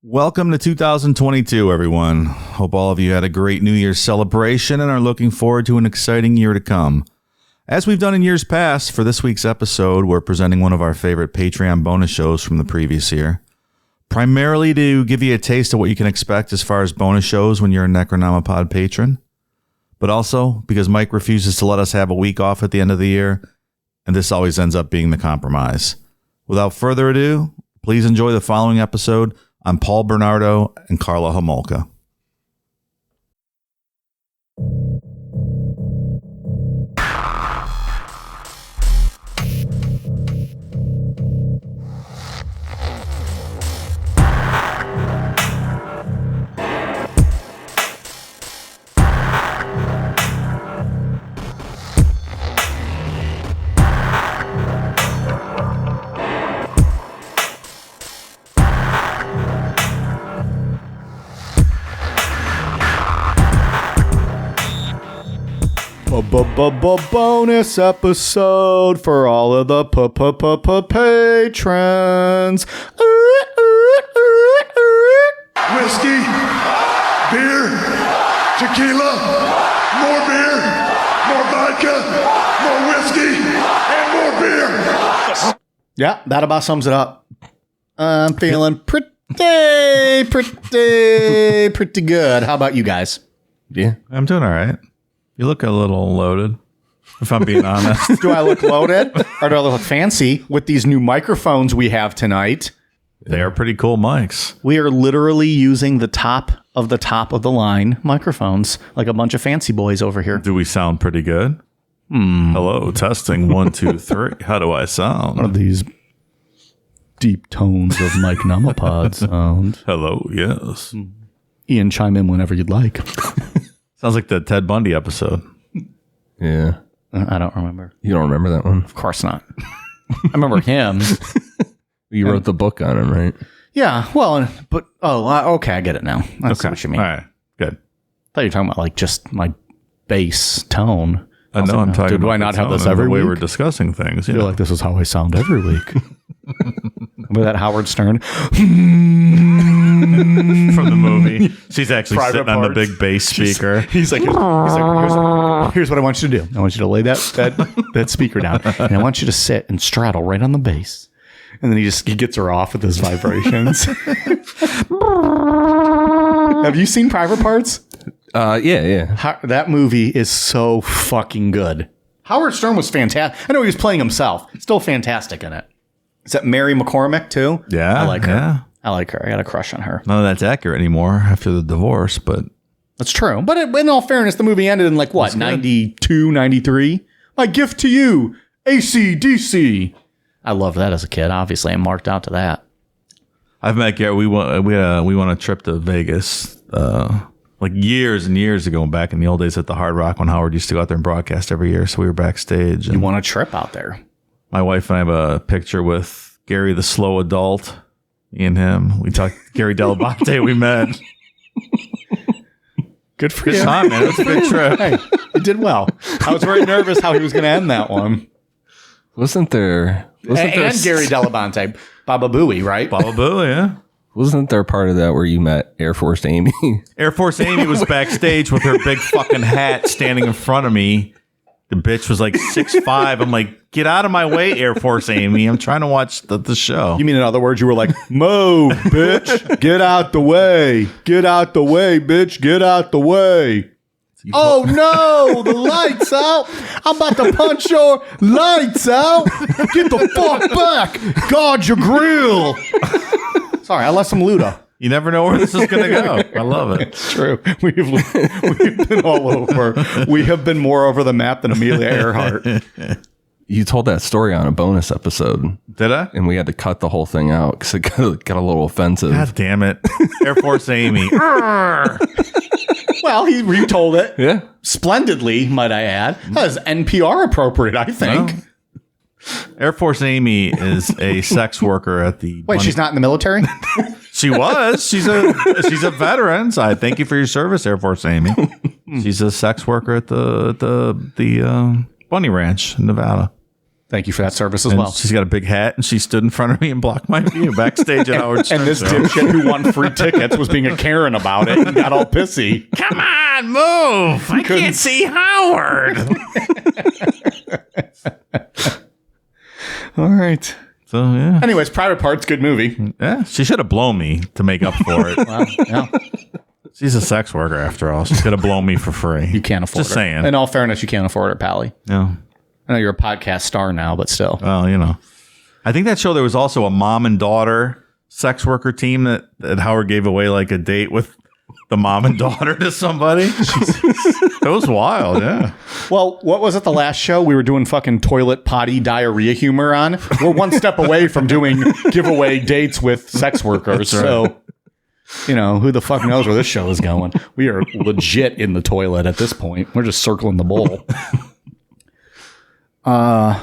Welcome to 2022, everyone. Hope all of you had a great New Year's celebration and are looking forward to an exciting year to come. As we've done in years past, for this week's episode, we're presenting one of our favorite Patreon bonus shows from the previous year. Primarily to give you a taste of what you can expect as far as bonus shows when you're a Necronomipod patron, but also because Mike refuses to let us have a week off at the end of the year, and this always ends up being the compromise. Without further ado, please enjoy the following episode. I'm Paul Bernardo and Karla Homolka. Bonus episode for all of the patrons. Whiskey, beer, tequila, more beer, more vodka, more whiskey, and more beer. Yeah, that about sums it up. I'm feeling pretty good. How about you guys? Yeah, I'm doing all right. You look a little loaded, if I'm being honest. Do I look loaded? Or do I look fancy with these new microphones we have tonight? They are pretty cool mics. We are literally using the top of the line microphones, like a bunch of fancy boys over here. Do we sound pretty good? Hello, testing 1, 2, 3. How do I sound? One of these deep tones of Mike Nomopod sound. Hello, yes. Ian, chime in whenever you'd like. Sounds like the Ted Bundy episode. Yeah. I don't remember. You don't remember that one? Of course not. I remember him. You wrote the book on him, right? Yeah, well, but, okay, I get it now. I see what you mean. All right, good. I thought you were talking about, like, just my bass tone. I know I'm talking about do I not have this every the way week? we're discussing things. I feel like this is how I sound every week. Remember that Howard Stern? From the movie. She's actually Private sitting on the parts. big bass speaker. He's like, here's what I want you to do. I want you to lay that speaker down, and I want you to sit and straddle right on the bass. And then he gets her off with his vibrations. Have you seen Private Parts? Yeah. That movie is so fucking good. Howard Stern was fantastic. I know he was playing himself. Still fantastic in it. Is that Mary McCormick too? Yeah. I like her. Yeah. I like her. I got a crush on her. None of that's accurate anymore after the divorce, but That's true. But in all fairness, the movie ended in like what, 92, 93? My gift to you, AC/DC. I loved that as a kid. Obviously, I marked out to that. I've met Gary. We went a trip to Vegas like years and years ago, back in the old days at the Hard Rock when Howard used to go out there and broadcast every year. So we were backstage. You want a trip out there? My wife and I have a picture with Gary the slow adult. Me and him. We talked Gary Delabate. We met. Good for Good you. time, man. It was a big trip. Hey, you did well. I was very nervous how he was going to end that one. Wasn't there And Gary Delabate. Baba Booey, right? Baba Boo, yeah. Wasn't there part of that where you met Air Force Amy? Air Force Amy was backstage with her big fucking hat standing in front of me. The bitch was like 6'5". I'm like, get out of my way, Air Force Amy. I'm trying to watch the show. You mean, in other words, you were like, move, bitch. Get out the way. Get out the way, bitch. Get out the way. Oh, no. The lights out. I'm about to punch your lights out. Get the fuck back. Guard your grill. Sorry, I left some Luda. You never know where this is going to go. I love it. It's true. We've been all over. We have been more over the map than Amelia Earhart. You told that story on a bonus episode. Did I? And we had to cut the whole thing out because it got a little offensive. God damn it. Air Force Amy. Well, he retold it. Yeah. Splendidly, might I add. That is NPR appropriate, I think. No. Air Force Amy is a sex worker at the... Wait, she's not in the military? She was. She's a veteran. So I thank you for your service, Air Force Amy. She's a sex worker at the Bunny Ranch in Nevada. Thank you for that service as well. She's got a big hat, and she stood in front of me and blocked my view backstage at Howard Stern. And this dipshit who won free tickets was being a Karen about it and got all pissy. Come on, move! I can't see Howard. All right. So yeah, Anyways, Private Parts, good movie. yeah. She should have blown me to make up for it. Wow. Yeah. She's a sex worker after all. She's gonna blow me for free. You can't afford Just it. saying. In all fairness, you can't afford it, Pally. No. I know you're a podcast star now, but still. Well, you know. I think that show there was also a mom and daughter sex worker team that Howard gave away like a date with the mom and daughter to somebody. It was wild, yeah. Well, what was it the last show? We were doing fucking toilet potty diarrhea humor on. We're one step away from doing giveaway dates with sex workers. That's right. So, you know, who the fuck knows where this show is going? We are legit in the toilet at this point. We're just circling the bowl. All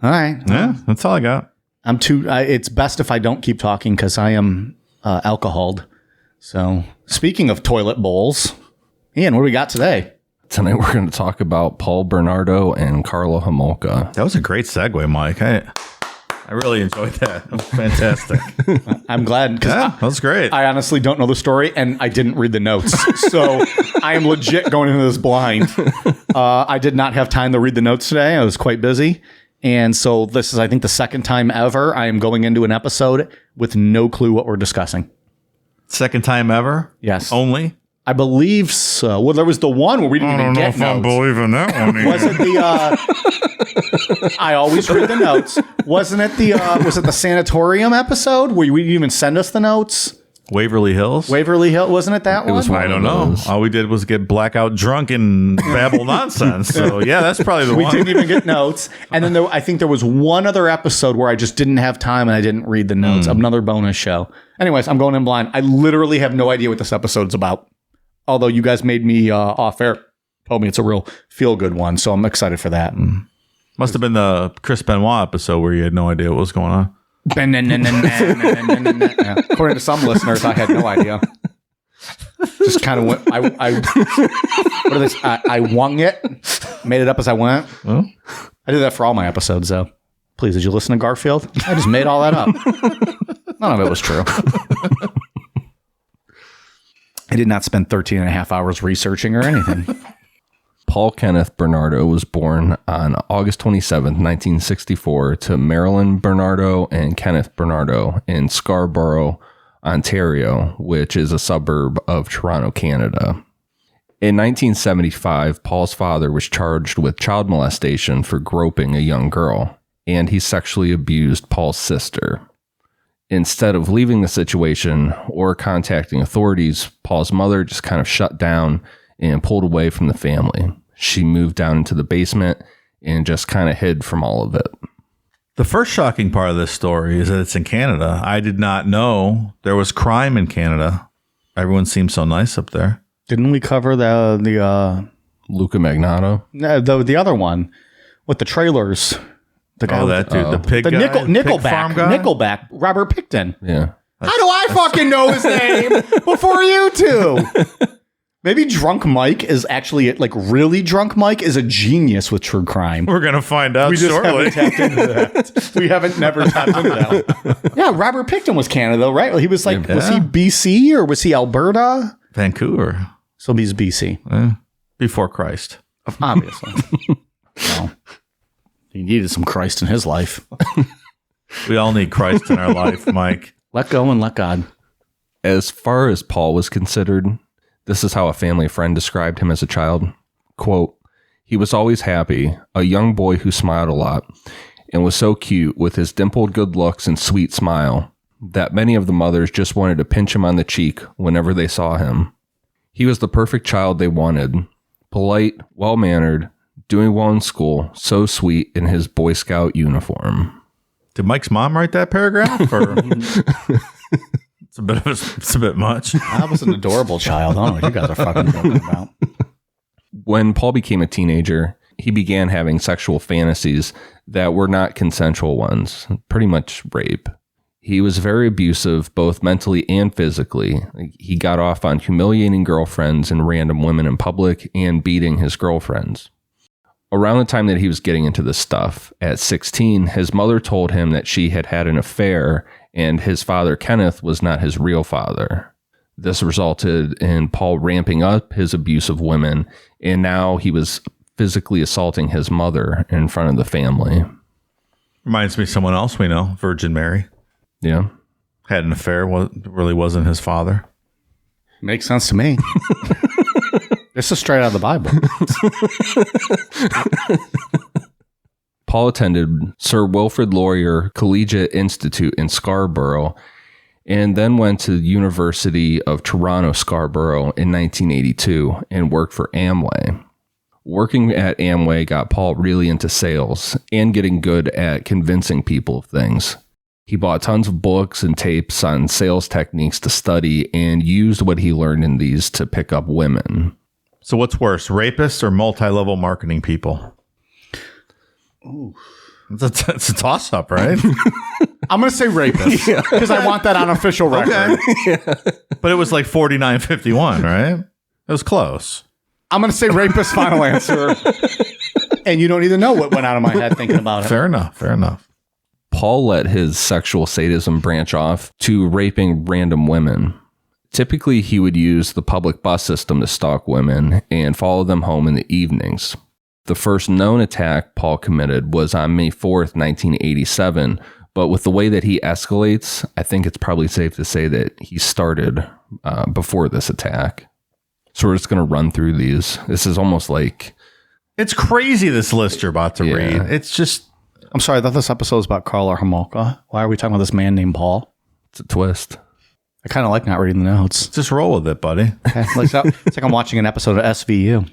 right. Yeah, that's all I got. I'm too. It's best if I don't keep talking because I am alcoholed. So, speaking of toilet bowls, Ian, what do we got today? Tonight we're going to talk about Paul Bernardo and Karla Homolka. That was a great segue, Mike. I really enjoyed that. That was fantastic. I'm glad because Yeah, that was great. I honestly don't know the story and I didn't read the notes. So I am legit going into this blind. I did not have time to read the notes today. I was quite busy. And so this is, I think, the second time ever I am going into an episode with no clue what we're discussing. Second time ever? Yes. Only? I believe so. Well, there was the one where we didn't even get notes. believe in that one. Was it the I always read the notes. Wasn't it the was it the sanatorium episode where you didn't even send us the notes? Waverly Hills? Waverly Hill, wasn't it that one? was one. I don't know. All we did was get blackout drunk and babble nonsense. So yeah, that's probably the We one. didn't even get notes. And then I think there was one other episode where I just didn't have time and I didn't read the notes. Another bonus show. Anyways, I'm going in blind. I literally have no idea what this episode's about. Although you guys made me off air, told me it's a real feel good one. So I'm excited for that. Must have been the Chris Benoit episode where you had no idea what was going on. Yeah. According to some listeners, I had no idea. Just kind of went. What are this? I wung it, made it up as I went. Well, I do that for all my episodes, though. Please, did you listen to Garfield? I just made all that up. None of it was true. I did not spend 13 and a half hours researching or anything. Paul Kenneth Bernardo was born on August 27th, 1964 to Marilyn Bernardo and Kenneth Bernardo in Scarborough, Ontario, which is a suburb of Toronto, Canada. In 1975, Paul's father was charged with child molestation for groping a young girl, and he sexually abused Paul's sister. Instead of leaving the situation or contacting authorities, Paul's mother just kind of shut down and pulled away from the family. She moved down into the basement and just kind of hid from all of it. the first shocking part of this story is that it's in Canada. I did not know there was crime in Canada. Everyone seems so nice up there. Didn't we cover the Luca Magnato? the other one with the trailers? The guy Oh, with that dude, the pig the guy? Pig farm guy? Nickelback, Robert Picton. Yeah. How do I fucking know his name before you two? Maybe Drunk Mike is actually, like, really Drunk Mike is a genius with true crime. We're going to find out We just shortly. haven't tapped into that. We haven't never tapped into that. Yeah, Robert Picton was Canada, though, right? He was like, was he BC or was he Alberta? Vancouver. So he's BC, Before Christ. obviously. Well, he needed some Christ in his life. We all need Christ in our life, Mike. Let go and let God. As far as Paul was considered, this is how a family friend described him as a child. Quote, he was always happy, a young boy who smiled a lot, and was so cute with his dimpled good looks and sweet smile that many of the mothers just wanted to pinch him on the cheek whenever they saw him. He was the perfect child they wanted, polite, well-mannered, doing well in school, so sweet in his Boy Scout uniform. Did Mike's mom write that paragraph? Or it's a bit much. I was an adorable child. I don't know what you guys are fucking talking about. When Paul became a teenager, he began having sexual fantasies that were not consensual ones, pretty much rape. He was very abusive, both mentally and physically. He got off on humiliating girlfriends and random women in public and beating his girlfriends. Around the time that he was getting into this stuff, at 16, his mother told him that she had had an affair and his father, Kenneth, was not his real father. This resulted in Paul ramping up his abuse of women, and now he was physically assaulting his mother in front of the family. Reminds me of someone else we know, Virgin Mary. Yeah. Had an affair, really wasn't his father. Makes sense to me. This is straight out of the Bible. Paul attended Sir Wilfrid Laurier Collegiate Institute in Scarborough and then went to the University of Toronto, Scarborough in 1982 and worked for Amway. Working at Amway got Paul really into sales and getting good at convincing people of things. He bought tons of books and tapes on sales techniques to study and used what he learned in these to pick up women. So what's worse, rapists or multi-level marketing people? Ooh. It's a toss-up, right? I'm going to say rapist because I want that on official record. Okay. But it was like 49-51, right? It was close. I'm going to say rapist final answer. And you don't even know what went out of my head thinking about it. Fair enough. Paul let his sexual sadism branch off to raping random women. Typically, he would use the public bus system to stalk women and follow them home in the evenings. The first known attack Paul committed was on May 4th, 1987, but with the way that he escalates, I think it's probably safe to say that he started before this attack. So we're just going to run through these. This is almost like... It's crazy, this list you're about to read. It's just... I'm sorry, I thought this episode was about Karla Homolka. Why are we talking about this man named Paul? It's a twist. I kind of like not reading the notes. Just roll with it, buddy. Okay. It's like I'm watching an episode of SVU.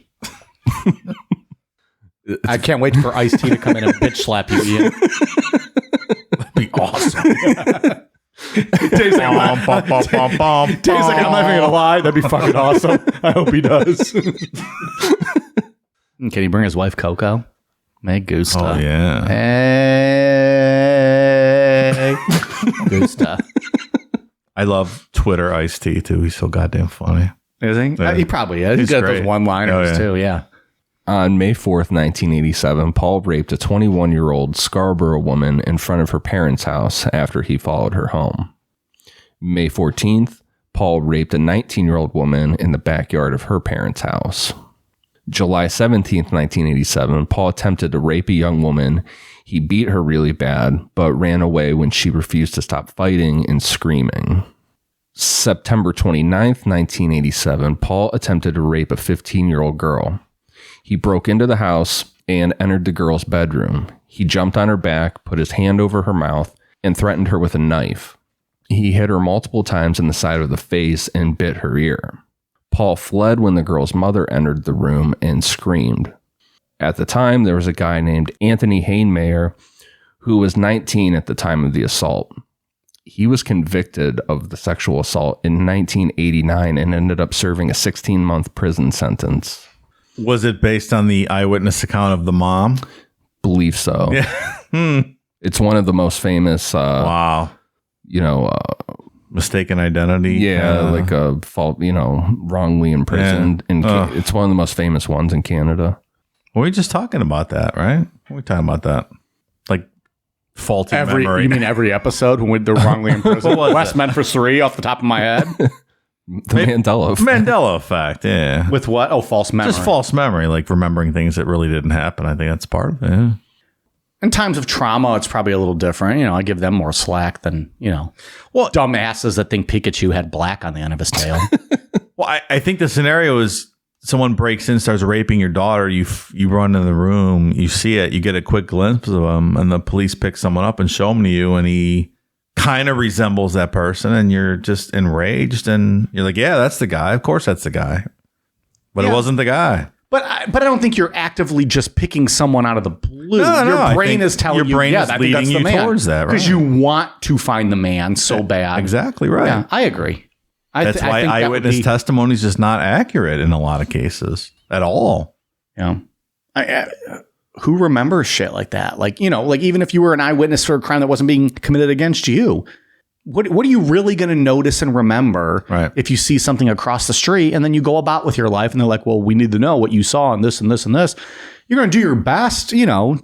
I can't wait for Ice-T to come in and bitch slap you, Ian. That'd be awesome. Dave's like, I'm not even going to lie. That'd be fucking awesome. I hope he does. Can he bring his wife Coco? Me gusta. Oh, yeah. Hey. Gusta. I love Twitter Ice-T, too. He's so goddamn funny. Is he? Yeah. He probably is. He's got great. those one-liners, too, yeah. On May 4th, 1987, Paul raped a 21-year-old Scarborough woman in front of her parents' house after he followed her home. May 14th, Paul raped a 19-year-old woman in the backyard of her parents' house. July 17th, 1987, Paul attempted to rape a young woman. He beat her really bad, but ran away when she refused to stop fighting and screaming. September 29th, 1987, Paul attempted to rape a 15-year-old girl. He broke into the house and entered the girl's bedroom. He jumped on her back, put his hand over her mouth, and threatened her with a knife. He hit her multiple times in the side of the face and bit her ear. Paul fled when the girl's mother entered the room and screamed. At the time, there was a guy named Anthony Hainmayer who was 19 at the time of the assault. He was convicted of the sexual assault in 1989 and ended up serving a 16-month prison sentence. Was it based on the eyewitness account of the mom? Believe so. Yeah. It's one of the most famous, Wow. Mistaken identity. like a fault, wrongly imprisoned. It's one of the most famous ones in Canada. Were we just talking about that, right? What are we talking about that? Like faulty memory. You mean every episode when they're wrongly imprisoned? West Memphis 3 off the top of my head. The Mandela effect. Mandela effect, yeah. With what? Oh, false memory. Just false memory, like remembering things that really didn't happen. I think that's part of it. Yeah. In times of trauma, it's probably a little different. I give them more slack than, dumbasses that think Pikachu had black on the end of his tail. Well, I think the scenario is someone breaks in, starts raping your daughter. You run in the room, you see it, you get a quick glimpse of him, and the police pick someone up and show him to you, and he kind of resembles that person, and you're just enraged, and you're like, yeah, that's the guy. Of course that's the guy. But it wasn't the guy. But I don't think you're actively just picking someone out of the blue. No, your brain is telling your brain is leading you towards that, right? Because you want to find the man so bad. Exactly right. Yeah, I agree. That's why eyewitness testimony is just not accurate in a lot of cases at all. Yeah. Who remembers shit like that? Like even if you were an eyewitness for a crime that wasn't being committed against you, what are you really going to notice and remember if you see something across the street and then you go about with your life and they're like, well, we need to know what you saw and this and this and this. you're going to do your best, you know,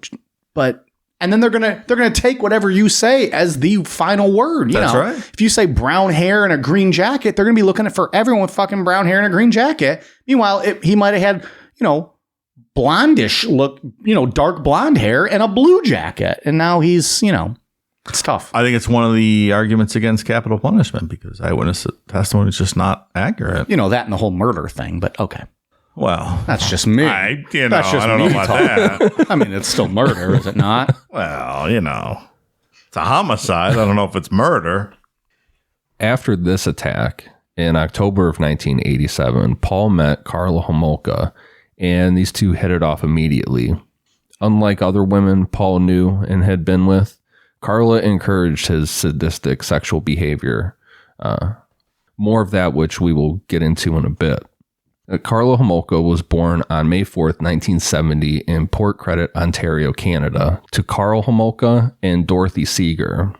but and then they're going to take whatever you say as the final word, you That's know. right. If you say brown hair and a green jacket, they're going to be looking for everyone with fucking brown hair and a green jacket. Meanwhile, he might have had, you know, blondish look, you know, dark blonde hair and a blue jacket. And now he's, you know, it's tough. I think it's one of the arguments against capital punishment because eyewitness testimony is just not accurate. You know, that and the whole murder thing, but okay. Well, That's just me. I don't me know about that. I mean, it's still murder, is it not? Well, you know, it's a homicide. I don't know if it's murder. After this attack in October of 1987, Paul met Karla Homolka, and these two hit it off immediately. Unlike other women Paul knew and had been with, Karla encouraged his sadistic sexual behavior. More of that, which we will get into in a bit. Karla Homolka was born on May 4th, 1970 in Port Credit, Ontario, Canada, to Karl Homolka and Dorothy Seeger.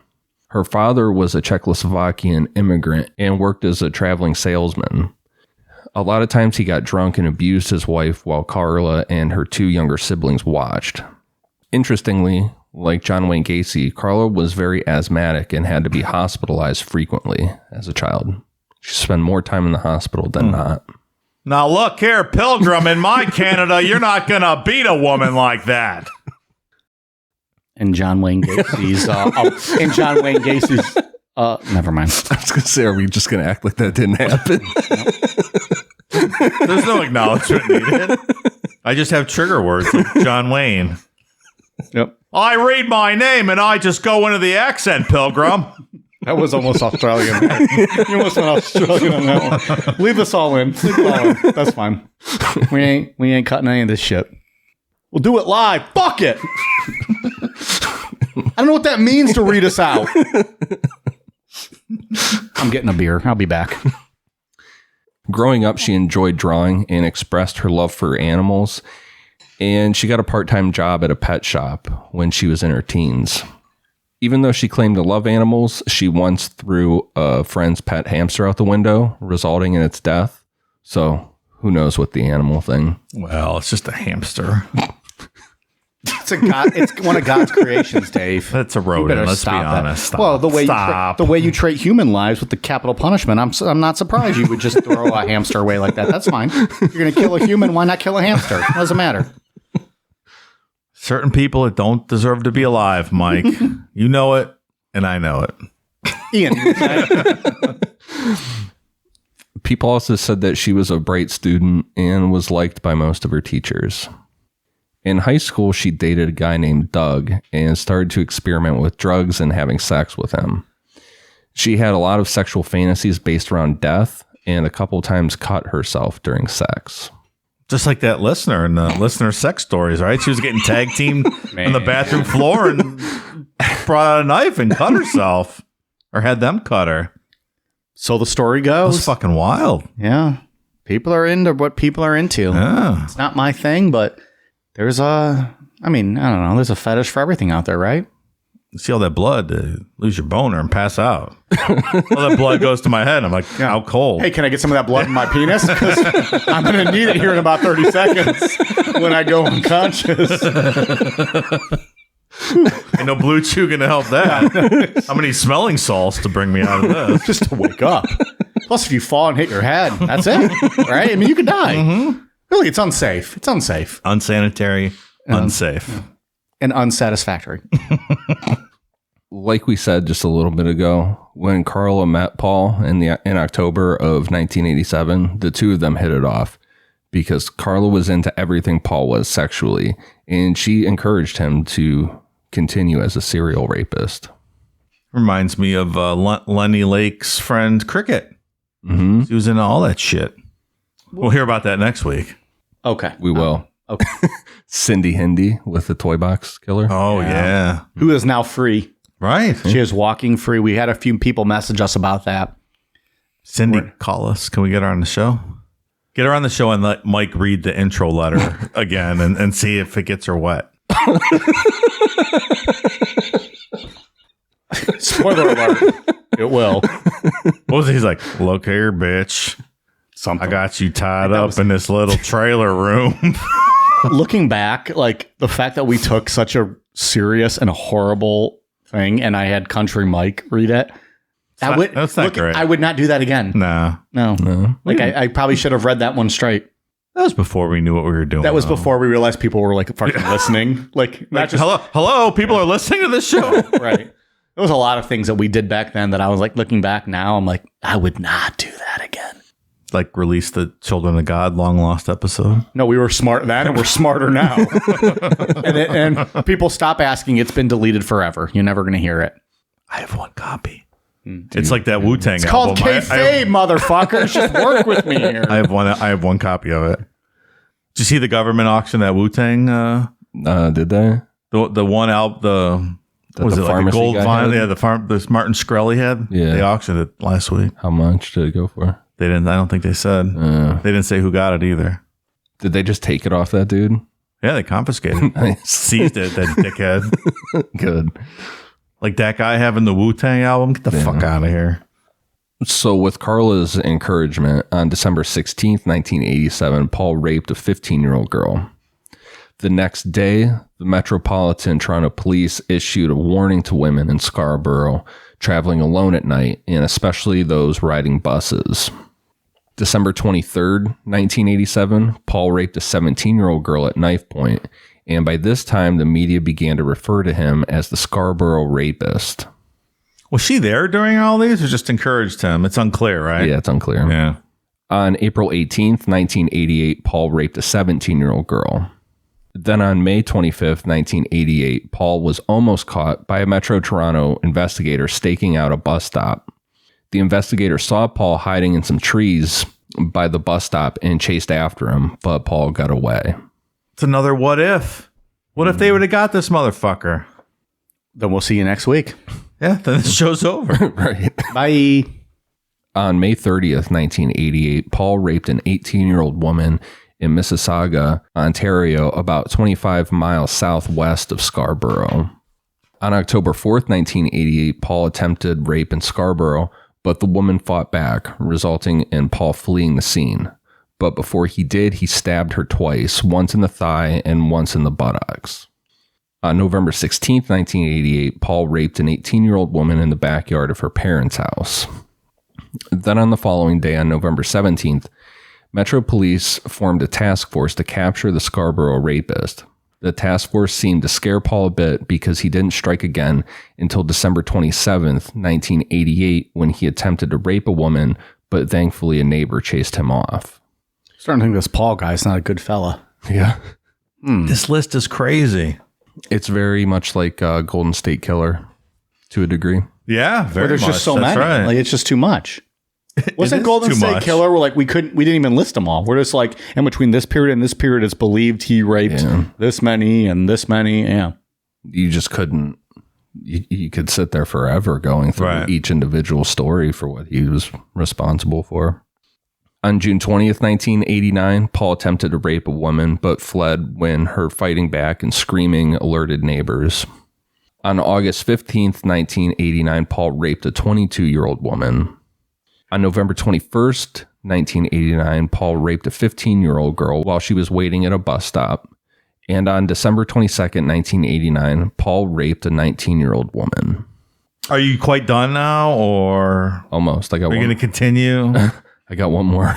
Her father was a Czechoslovakian immigrant and worked as a traveling salesman. A lot of times he got drunk and abused his wife while Karla and her two younger siblings watched. Interestingly, like John Wayne Gacy, Karla was very asthmatic and had to be hospitalized frequently as a child. She spent more time in the hospital than not. Now, look here, Pilgrim, in my Canada, you're not going to beat a woman like that. And John Wayne Gacy's, never mind. I was going to say, are we just going to act like that didn't happen? There's no acknowledgement needed. I just have trigger words like John Wayne. Yep. I read my name and I just go into the accent, Pilgrim. That was almost Australian. You almost went Australian on that one. Leave us all in. Leave it all in. That's fine. We ain't cutting any of this shit. We'll do it live. Fuck it. I don't know what that means to read us out. I'm getting a beer. I'll be back. Growing up, she enjoyed drawing and expressed her love for animals, and she got a part-time job at a pet shop when she was in her teens. Even though she claimed to love animals, she once threw a friend's pet hamster out the window, resulting in its death. So who knows what the animal thing? Well, it's just a hamster. It's one of God's creations, Dave. That's a rodent. Let's be honest. Stop. Well, the Stop. way you treat human lives with the capital punishment, I'm not surprised you would just throw a hamster away like that. That's fine. You're going to kill a human. Why not kill a hamster? What does it matter? Certain people that don't deserve to be alive, Mike. You know it, and I know it. Ian. People also said that she was a bright student and was liked by most of her teachers. In high school, she dated a guy named Doug and started to experiment with drugs and having sex with him. She had a lot of sexual fantasies based around death and a couple times cut herself during sex. Just like that listener in the listener sex stories, right? She was getting tag teamed on the bathroom floor and brought out a knife and cut herself. Or had them cut her. So the story That was goes. fucking wild. Yeah. People are into what people are into. Yeah. It's not my thing, but there's I don't know. There's a fetish for everything out there, right? See all that blood, lose your boner and pass out. All that blood goes to my head. I'm like, how cold? Hey, can I get some of that blood in my penis? Because I'm going to need it here in about 30 seconds when I go unconscious. Ain't no Blue Chew going to help that. I'm going to need smelling salts to bring me out of this. Just to wake up. Plus, if you fall and hit your head, that's it. Right? I mean, you could die. Mm-hmm. Really, it's unsafe. It's unsafe. Unsanitary, unsafe. And unsatisfactory. Like we said just a little bit ago, when Karla met Paul in October of 1987, the two of them hit it off because Karla was into everything Paul was sexually, and she encouraged him to continue as a serial rapist. Reminds me of Lenny Lake's friend Cricket. Mm-hmm. He was into all that shit. We'll hear about that next week. Okay. We will. Okay. Cindy Hindi with the toy box killer. Oh, yeah. Who is now free. Right. She is walking free. We had a few people message us about that. Cindy, call us. Can we get her on the show? Get her on the show and let Mike read the intro letter again and see if it gets her wet. Spoiler alert. It will. What was it? He's like, look here, bitch. Something. I got you tied up in this little trailer room. looking back, like the fact that we took such a serious and horrible thing, and I had Country Mike read it. That's not great. I would not do that again. No. Like I probably should have read that one straight. That was before we knew what we were doing. That was before we realized people were like fucking listening. Like not just hello, people are listening to this show. right. There was a lot of things that we did back then that I was like looking back now. I'm like, I would not do that again. Like release the Children of God long lost episode. No, we were smart then, and we're smarter now. and people stop asking. It's been deleted forever. You're never going to hear it. I have one copy. It's like that Wu-Tang It's album. called kayfabe, motherfuckers. Just work with me here. I have one copy of it. Did you see the government auction that Wu-Tang? Did they? The one album, That was the it like a pharmacy gold guy vinyl? had? Yeah, this Martin Shkreli had. Yeah. They auctioned it last week. How much did it go for? They didn't. I don't think they said. They didn't say who got it either. Did they just take it off that dude? Yeah, they confiscated it. Nice. Seized it, that dickhead. Good. Like that guy having the Wu-Tang album. Get the fuck out of here. So with Karla's encouragement, on December 16th, 1987, Paul raped a 15-year-old girl. The next day, the Metropolitan Toronto Police issued a warning to women in Scarborough traveling alone at night, and especially those riding buses. December 23rd, 1987, Paul raped a 17-year-old girl at knife point, and by this time, the media began to refer to him as the Scarborough rapist. Was she there during all these or just encouraged him? It's unclear, right? Yeah, it's unclear. Yeah. On April 18th, 1988, Paul raped a 17-year-old girl. Then on May 25th, 1988, Paul was almost caught by a Metro Toronto investigator staking out a bus stop. The investigator saw Paul hiding in some trees by the bus stop and chased after him, but Paul got away. It's another what if. What if they would have got this motherfucker? Then we'll see you next week. Yeah, then the show's over. Right. Bye. On May 30th, 1988, Paul raped an 18-year-old woman in Mississauga, Ontario, about 25 miles southwest of Scarborough. On October 4th, 1988, Paul attempted rape in Scarborough, but the woman fought back, resulting in Paul fleeing the scene. But before he did, he stabbed her twice, once in the thigh and once in the buttocks. On November 16th, 1988, Paul raped an 18-year-old woman in the backyard of her parents' house. Then on the following day, on November 17th, Metro Police formed a task force to capture the Scarborough rapist. The task force seemed to scare Paul a bit because he didn't strike again until December 27th, 1988, when he attempted to rape a woman, but thankfully a neighbor chased him off. Starting to think this Paul guy's not a good fella. Yeah. This list is crazy. It's very much like Golden State Killer to a degree. Yeah, very Where there's much. just so That's many. right. Like it's just too much. It Wasn't is Golden too State much. Killer? We're like we didn't even list them all. We're just like in between this period and this period, it's believed he raped this many and this many. Yeah, You just couldn't. You could sit there forever going through each individual story for what he was responsible for. On June 20th, 1989, Paul attempted to rape a woman, but fled when her fighting back and screaming alerted neighbors. On August 15th, 1989, Paul raped a 22-year-old woman. On November 21st, 1989, Paul raped a 15-year-old girl while she was waiting at a bus stop. And on December 22nd, 1989, Paul raped a 19-year-old woman. Are you quite done now, or Almost. are you going to continue? I got one more.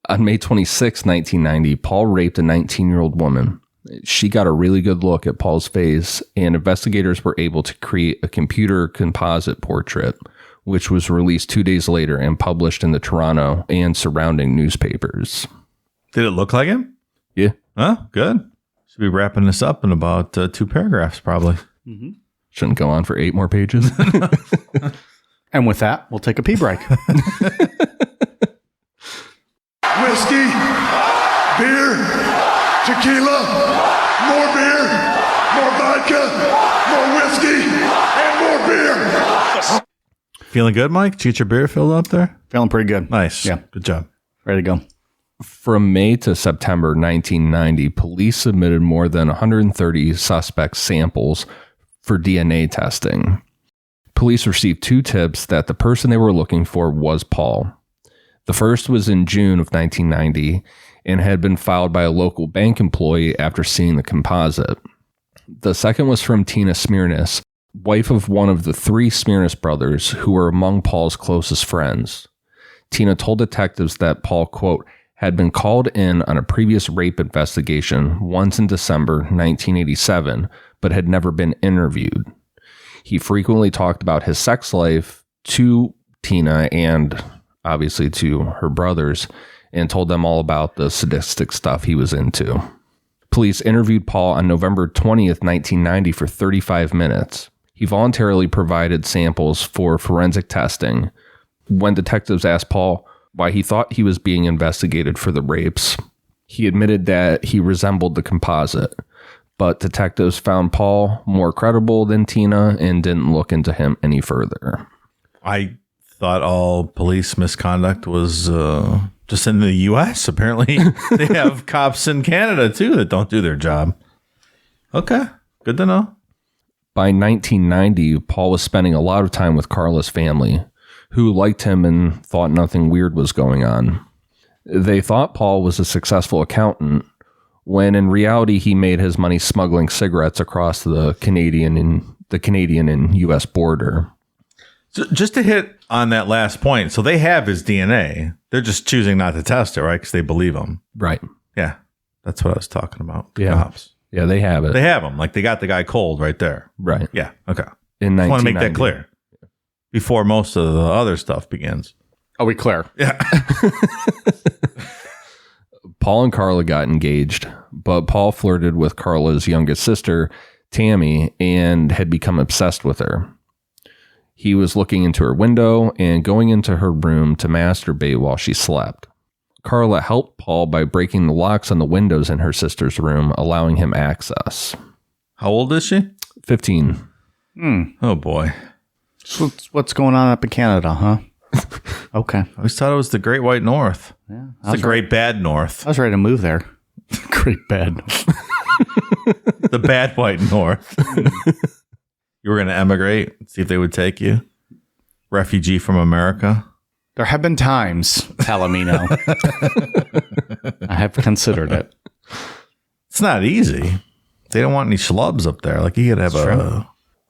On May 26, 1990, Paul raped a 19-year-old woman. She got a really good look at Paul's face, and investigators were able to create a computer composite portrait, which was released 2 days later and published in the Toronto and surrounding newspapers. Did it look like him? Yeah. Huh? Good. Should be wrapping this up in about 2 paragraphs, probably. Shouldn't go on for 8 more pages. and with that, we'll take a pee break. Whiskey, beer, tequila, more beer, more vodka, more whiskey, and more beer. Feeling good, Mike? Did you get your beer filled up there? Feeling pretty good. Nice. Yeah. Good job. Ready to go. From May to September 1990, police submitted more than 130 suspect samples for DNA testing. Police received 2 tips that the person they were looking for was Paul. The first was in June of 1990 and had been filed by a local bank employee after seeing the composite. The second was from Tina Smirnis, wife of one of the 3 Smirnis brothers who were among Paul's closest friends. Tina told detectives that Paul, quote, had been called in on a previous rape investigation once in December 1987, but had never been interviewed. He frequently talked about his sex life to Tina and obviously to her brothers, and told them all about the sadistic stuff he was into. Police interviewed Paul on November 20th, 1990 for 35 minutes. He voluntarily provided samples for forensic testing. When detectives asked Paul why he thought he was being investigated for the rapes, he admitted that he resembled the composite, but detectives found Paul more credible than Tina and didn't look into him any further. I thought all police misconduct was just in the U.S. Apparently, they have cops in Canada, too, that don't do their job. Okay, good to know. By 1990, Paul was spending a lot of time with Karla's family, who liked him and thought nothing weird was going on. They thought Paul was a successful accountant, when in reality he made his money smuggling cigarettes across the Canadian and U.S. border. So just to hit on that last point, so they have his DNA. They're just choosing not to test it, right? Because they believe him. Right. Yeah, that's what I was talking about. Yeah. Cops. Yeah, they have it. They have him. Like, they got the guy cold right there. Right. Yeah, okay. In I want to make 1990. that clear before most of the other stuff begins. Are we clear? Yeah. Paul and Karla got engaged, but Paul flirted with Karla's youngest sister, Tammy, and had become obsessed with her. He was looking into her window and going into her room to masturbate while she slept. Karla helped Paul by breaking the locks on the windows in her sister's room, allowing him access. How old is she? 15. Oh, boy. So what's going on up in Canada, huh? Okay. I always thought it was the Great White North. Yeah, It's the Great Bad North. I was ready to move there. Great bad. The Bad White North. You were going to emigrate, see if they would take you? Refugee from America? There have been times, Palomino. I have considered it. It's not easy. They don't want any schlubs up there. Like, you got to have a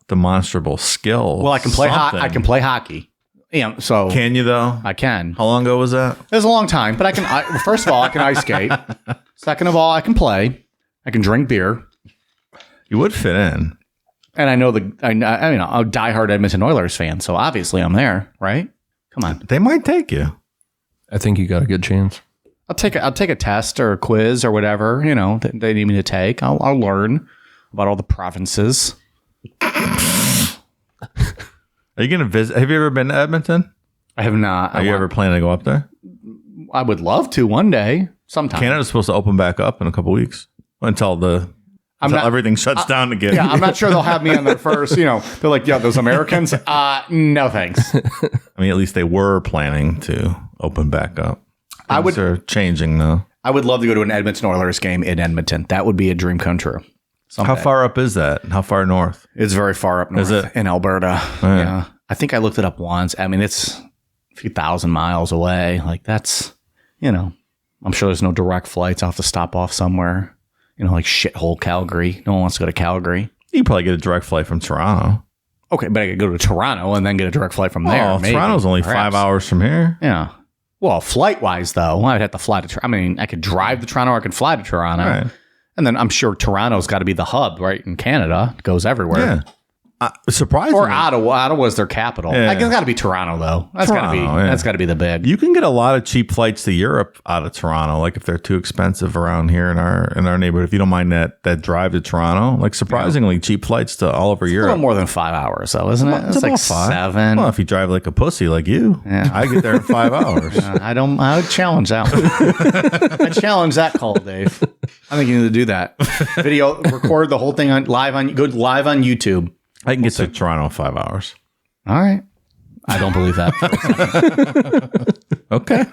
demonstrable skill. Well, I can play something. I can play hockey. Yeah, so Can you, though? I can. How long ago was that? It was a long time, but I can. First of all, I can ice skate. Second of all, I can play. I can drink beer, You would fit in. and I know I'm a diehard Edmonton Oilers fan, so obviously I'm there, right? Come on, They might take you. I think you got a good chance. I'll take a test or a quiz or whatever that they need me to take. I'll learn about all the provinces. Are you going to visit? Have you ever been to Edmonton? I have not. Are you ever planning to go up there? I would love to one day, sometime. Canada's supposed to open back up in a couple weeks until everything shuts down again. Yeah, I'm not sure they'll have me on their first. They're like, yeah, those Americans. No thanks. I mean, at least they were planning to open back up. Things are changing though. I would love to go to an Edmonton Oilers game in Edmonton. That would be a dream come true. Someday. How far up is that? How far north? It's very far up north Is it? in Alberta. Right. Yeah. I think I looked it up once. I mean, it's a few thousand miles away. Like, that's, I'm sure there's no direct flights. I'll have to stop off somewhere, like shithole Calgary. No one wants to go to Calgary. You could probably get a direct flight from Toronto. Okay, but I could go to Toronto and then get a direct flight from there. Oh, maybe, Toronto's only perhaps. 5 hours from here. Yeah. Well, flight-wise, though, I'd have to fly to Toronto. I mean, I could drive to Toronto or I could fly to Toronto. Right. And then I'm sure Toronto's got to be the hub, right? In Canada. It goes everywhere. Yeah. Surprisingly. Or Ottawa. Ottawa's their capital. Yeah. Like, it's got to be Toronto, though. That's got to be. Toronto, yeah. That's got to be the big. You can get a lot of cheap flights to Europe out of Toronto, like if they're too expensive around here in our neighborhood. If you don't mind that drive to Toronto, like surprisingly cheap flights to all over A Europe. little more than 5 hours, though, isn't it? It's about like 5. 7. Well, if you drive like a pussy like you, Yeah. I get there in 5 hours. I would challenge that one. I challenge that call, Dave. I think you need to do that. Video, record the whole thing go live on YouTube. I can get to Toronto in 5 hours. All right. I don't believe that. Okay.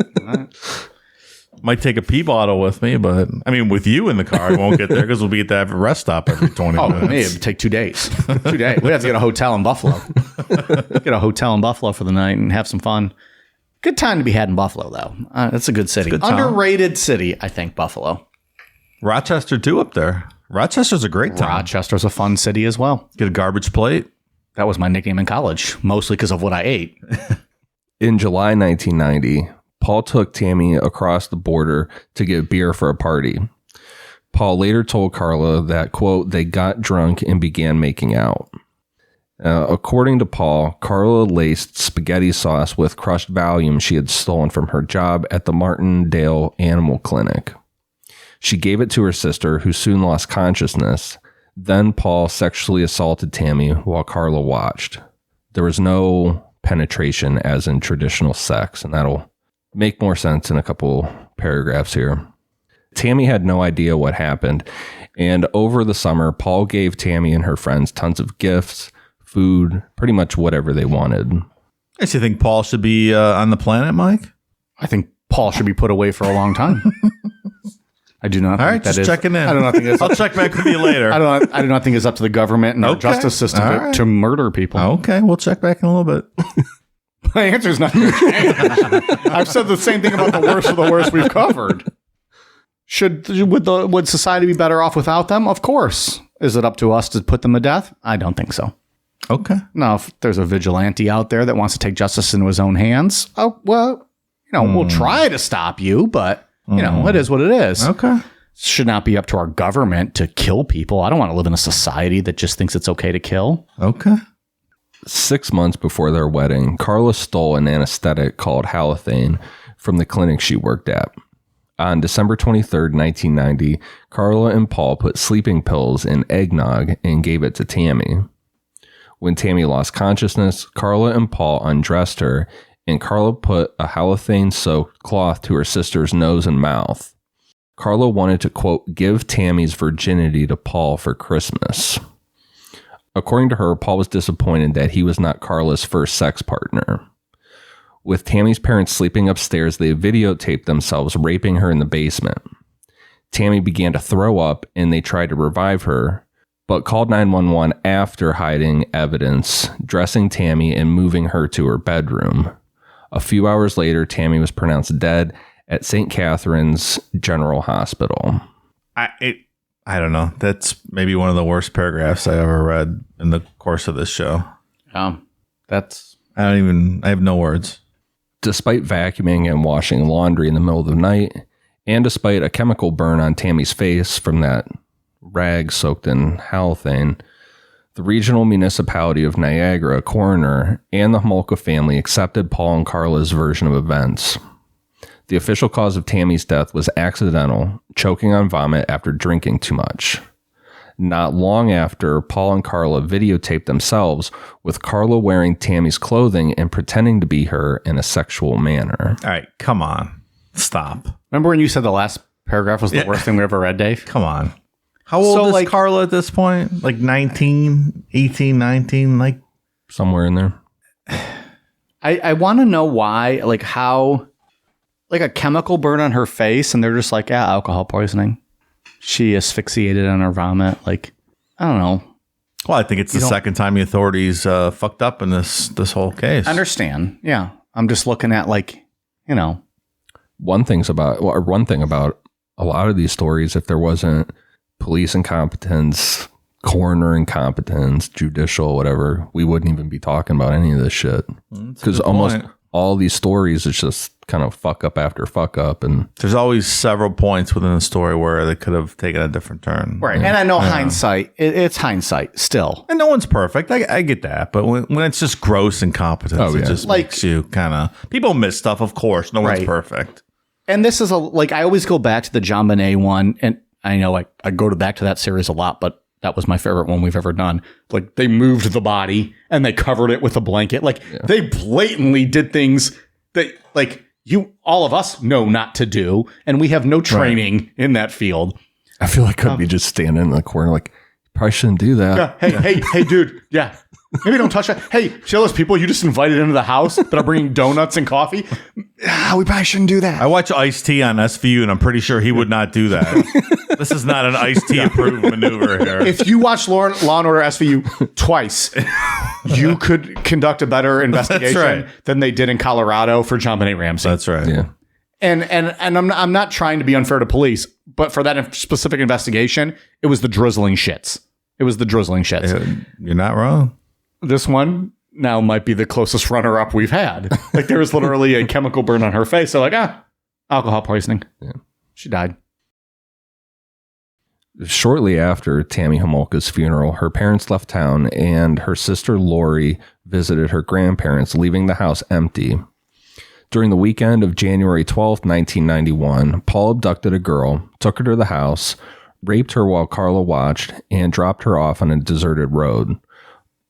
Might take a pee bottle with me, but I mean, with you in the car, I won't get there because we'll be at that rest stop every 20 minutes. Maybe it'd take 2 days. 2 days. We'd have to get a hotel in Buffalo. Get a hotel in Buffalo for the night and have some fun. Good time to be had in Buffalo, though. It's a good city. Good town. Underrated city, I think, Buffalo. Rochester, too, up there. Rochester's a great town. Rochester's a fun city as well. Get a garbage plate. That was my nickname in college, mostly because of what I ate. In July 1990, Paul took Tammy across the border to get beer for a party. Paul later told Karla that, quote, they got drunk and began making out. According to Paul, Karla laced spaghetti sauce with crushed Valium she had stolen from her job at the Martindale Animal Clinic. She gave it to her sister, who soon lost consciousness. Then Paul sexually assaulted Tammy while Karla watched. There was no penetration as in traditional sex, and that'll make more sense in a couple paragraphs here. Tammy had no idea what happened, and over the summer, Paul gave Tammy and her friends tons of gifts, food, pretty much whatever they wanted. I you think Paul should be on the planet, Mike? I think Paul should be put away for a long time. I do not. All right, think that just is, checking in. I do not think it's. I'll check back with you later. I do not think it's up to the government and our justice system All right. to murder people. Okay, we'll check back in a little bit. My answer is not going to change. I've said the same thing about the worst of the worst we've covered. Would society be better off without them? Of course. Is it up to us to put them to death? I don't think so. Okay. Now, if there's a vigilante out there that wants to take justice into his own hands, oh well, we'll try to stop you, but it is what it is. Okay. Should not be up to our government to kill people. I don't want to live in a society that just thinks it's okay to kill. Okay. 6 months before their wedding, Karla stole an anesthetic called halothane from the clinic she worked at. On December 23rd, 1990, Karla and Paul put sleeping pills in eggnog and gave it to Tammy. When Tammy lost consciousness, Karla and Paul undressed her, and Karla put a halothane-soaked cloth to her sister's nose and mouth. Karla wanted to, quote, give Tammy's virginity to Paul for Christmas. According to her, Paul was disappointed that he was not Karla's first sex partner. With Tammy's parents sleeping upstairs, they videotaped themselves raping her in the basement. Tammy began to throw up, and they tried to revive her, but called 911 after hiding evidence, dressing Tammy and moving her to her bedroom. A few hours later, Tammy was pronounced dead at St. Catherine's General Hospital. I don't know. That's maybe one of the worst paragraphs I ever read in the course of this show. I have no words. Despite vacuuming and washing laundry in the middle of the night, and despite a chemical burn on Tammy's face from that rag soaked in halothane, the regional municipality of Niagara coroner and the Homolka family accepted Paul and Karla's version of events. The official cause of Tammy's death was accidental, choking on vomit after drinking too much. Not long after, Paul and Karla videotaped themselves with Karla wearing Tammy's clothing and pretending to be her in a sexual manner. All right, come on. Stop. Remember when you said the last paragraph was the worst thing we ever read, Dave? Come on. How old is Karla at this point? Like 19, 18, 19? Like somewhere in there. I want to know why, like how, like a chemical burn on her face and they're just like, yeah, alcohol poisoning. She asphyxiated on her vomit. Like, I don't know. Well, I think it's the second time the authorities fucked up in this whole case. I understand. Yeah. I'm just looking at one thing about a lot of these stories, if there wasn't police incompetence, coroner incompetence, judicial, whatever, we wouldn't even be talking about any of this shit. Because almost all these stories, it's just kind of fuck up after fuck up. And there's always several points within the story where they could have taken a different turn. Right. And I know hindsight, it's hindsight still. And no one's perfect. I get that. But when it's just gross incompetence, it just makes you kind of... People miss stuff, of course. No one's perfect. And this is I always go back to the John Bonet one. And I know I go back to that series a lot, but that was my favorite one we've ever done. Like, they moved the body and they covered it with a blanket. Like, they blatantly did things that, like, all of us know not to do. And we have no training in that field. I feel like I'd be just standing in the corner like, probably shouldn't do that. Yeah, hey, dude. Yeah. Maybe don't touch that. Hey, see all those people you just invited into the house that are bringing donuts and coffee? We probably shouldn't do that. I watch Ice-T on SVU, and I'm pretty sure he would not do that. This is not an Ice-T approved maneuver here. If you watch Law and Order SVU twice, you could conduct a better investigation than they did in Colorado for JonBenet Ramsey. That's right. Yeah. And I'm not trying to be unfair to police, but for that specific investigation, it was the drizzling shits. You're not wrong. This one now might be the closest runner-up we've had. Like, there was literally a chemical burn on her face. So like, alcohol poisoning. Yeah. She died. Shortly after Tammy Homolka's funeral, her parents left town and her sister Lori visited her grandparents, leaving the house empty. During the weekend of January 12th, 1991, Paul abducted a girl, took her to the house, raped her while Karla watched, and dropped her off on a deserted road.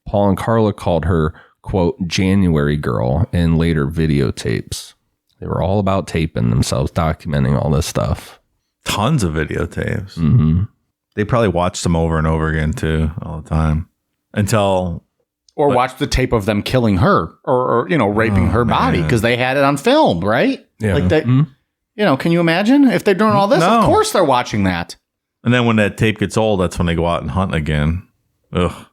Paul and Karla called her, quote, January girl in later videotapes. They were all about taping themselves, documenting all this stuff. Tons of videotapes. Mm-hmm. They probably watched them over and over again, too, all the time. Or watch the tape of them killing her or raping her body because they had it on film, right? Yeah. Like they, can you imagine if they're doing all this? No. Of course they're watching that. And then when that tape gets old, that's when they go out and hunt again. Ugh.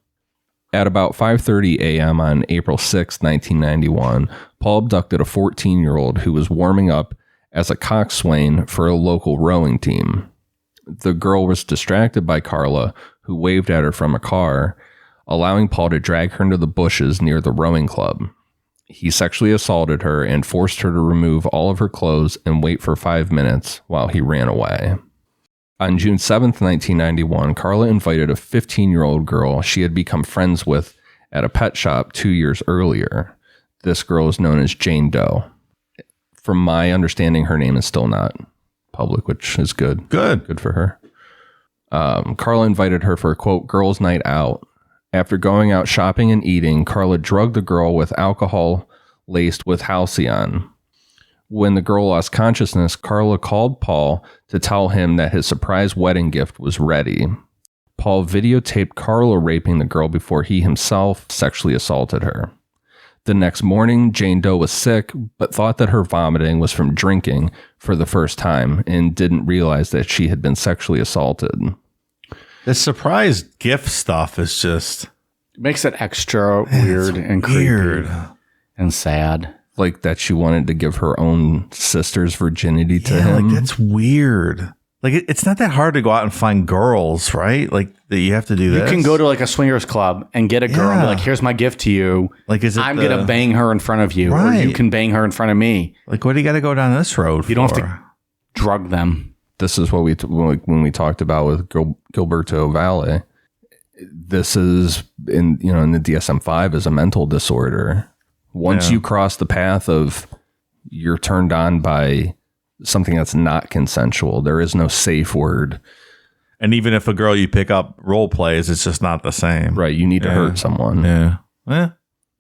At about 5:30 a.m. on April 6, 1991, Paul abducted a 14-year-old who was warming up as a coxswain for a local rowing team. The girl was distracted by Karla, who waved at her from a car, allowing Paul to drag her into the bushes near the rowing club. He sexually assaulted her and forced her to remove all of her clothes and wait for 5 minutes while he ran away. On June 7th, 1991, Karla invited a 15-year-old girl she had become friends with at a pet shop 2 years earlier. This girl is known as Jane Doe. From my understanding, her name is still not public, which is good. Good for her. Karla invited her for a, quote, girls' night out. After going out shopping and eating, Karla drugged the girl with alcohol laced with halcyon. When the girl lost consciousness, Karla called Paul to tell him that his surprise wedding gift was ready. Paul videotaped Karla raping the girl before he himself sexually assaulted her. The next morning, Jane Doe was sick, but thought that her vomiting was from drinking for the first time and didn't realize that she had been sexually assaulted. The surprise gift stuff is just... It makes it extra weird and creepy and sad. Like that she wanted to give her own sister's virginity to him. Like that's weird. Like it's not that hard to go out and find girls, right? Like that you have to do this. You can go to like a swingers club and get a girl and be like, here's my gift to you. Like, I'm going to bang her in front of you. Right. Or you can bang her in front of me. Like, what do you got to go down this road You don't have to drug them. This is what when we talked about with Gilberto Valle. This is in the DSM-5 is a mental disorder. Once you cross the path of you're turned on by something that's not consensual, there is no safe word. And even if a girl you pick up role plays, it's just not the same. Right. You need to hurt someone. Yeah,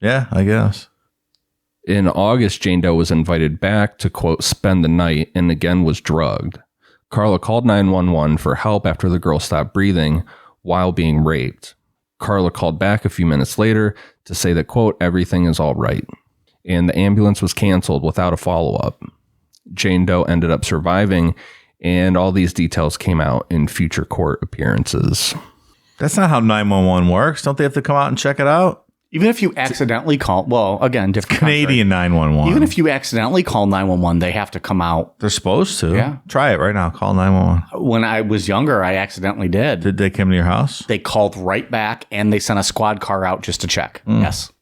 I guess. In August, Jane Doe was invited back to, quote, spend the night and again was drugged. Karla called 911 for help after the girl stopped breathing while being raped. Karla called back a few minutes later to say that, quote, everything is all right. And the ambulance was canceled without a follow-up. Jane Doe ended up surviving, and all these details came out in future court appearances. That's not how 911 works. Don't they have to come out and check it out? Even if you accidentally call, well, again, different Canadian 911. Even if you accidentally call 911, they have to come out. They're supposed to. Yeah. Try it right now. Call 911. When I was younger, I accidentally did. Did they come to your house? They called right back, and they sent a squad car out just to check. Yes.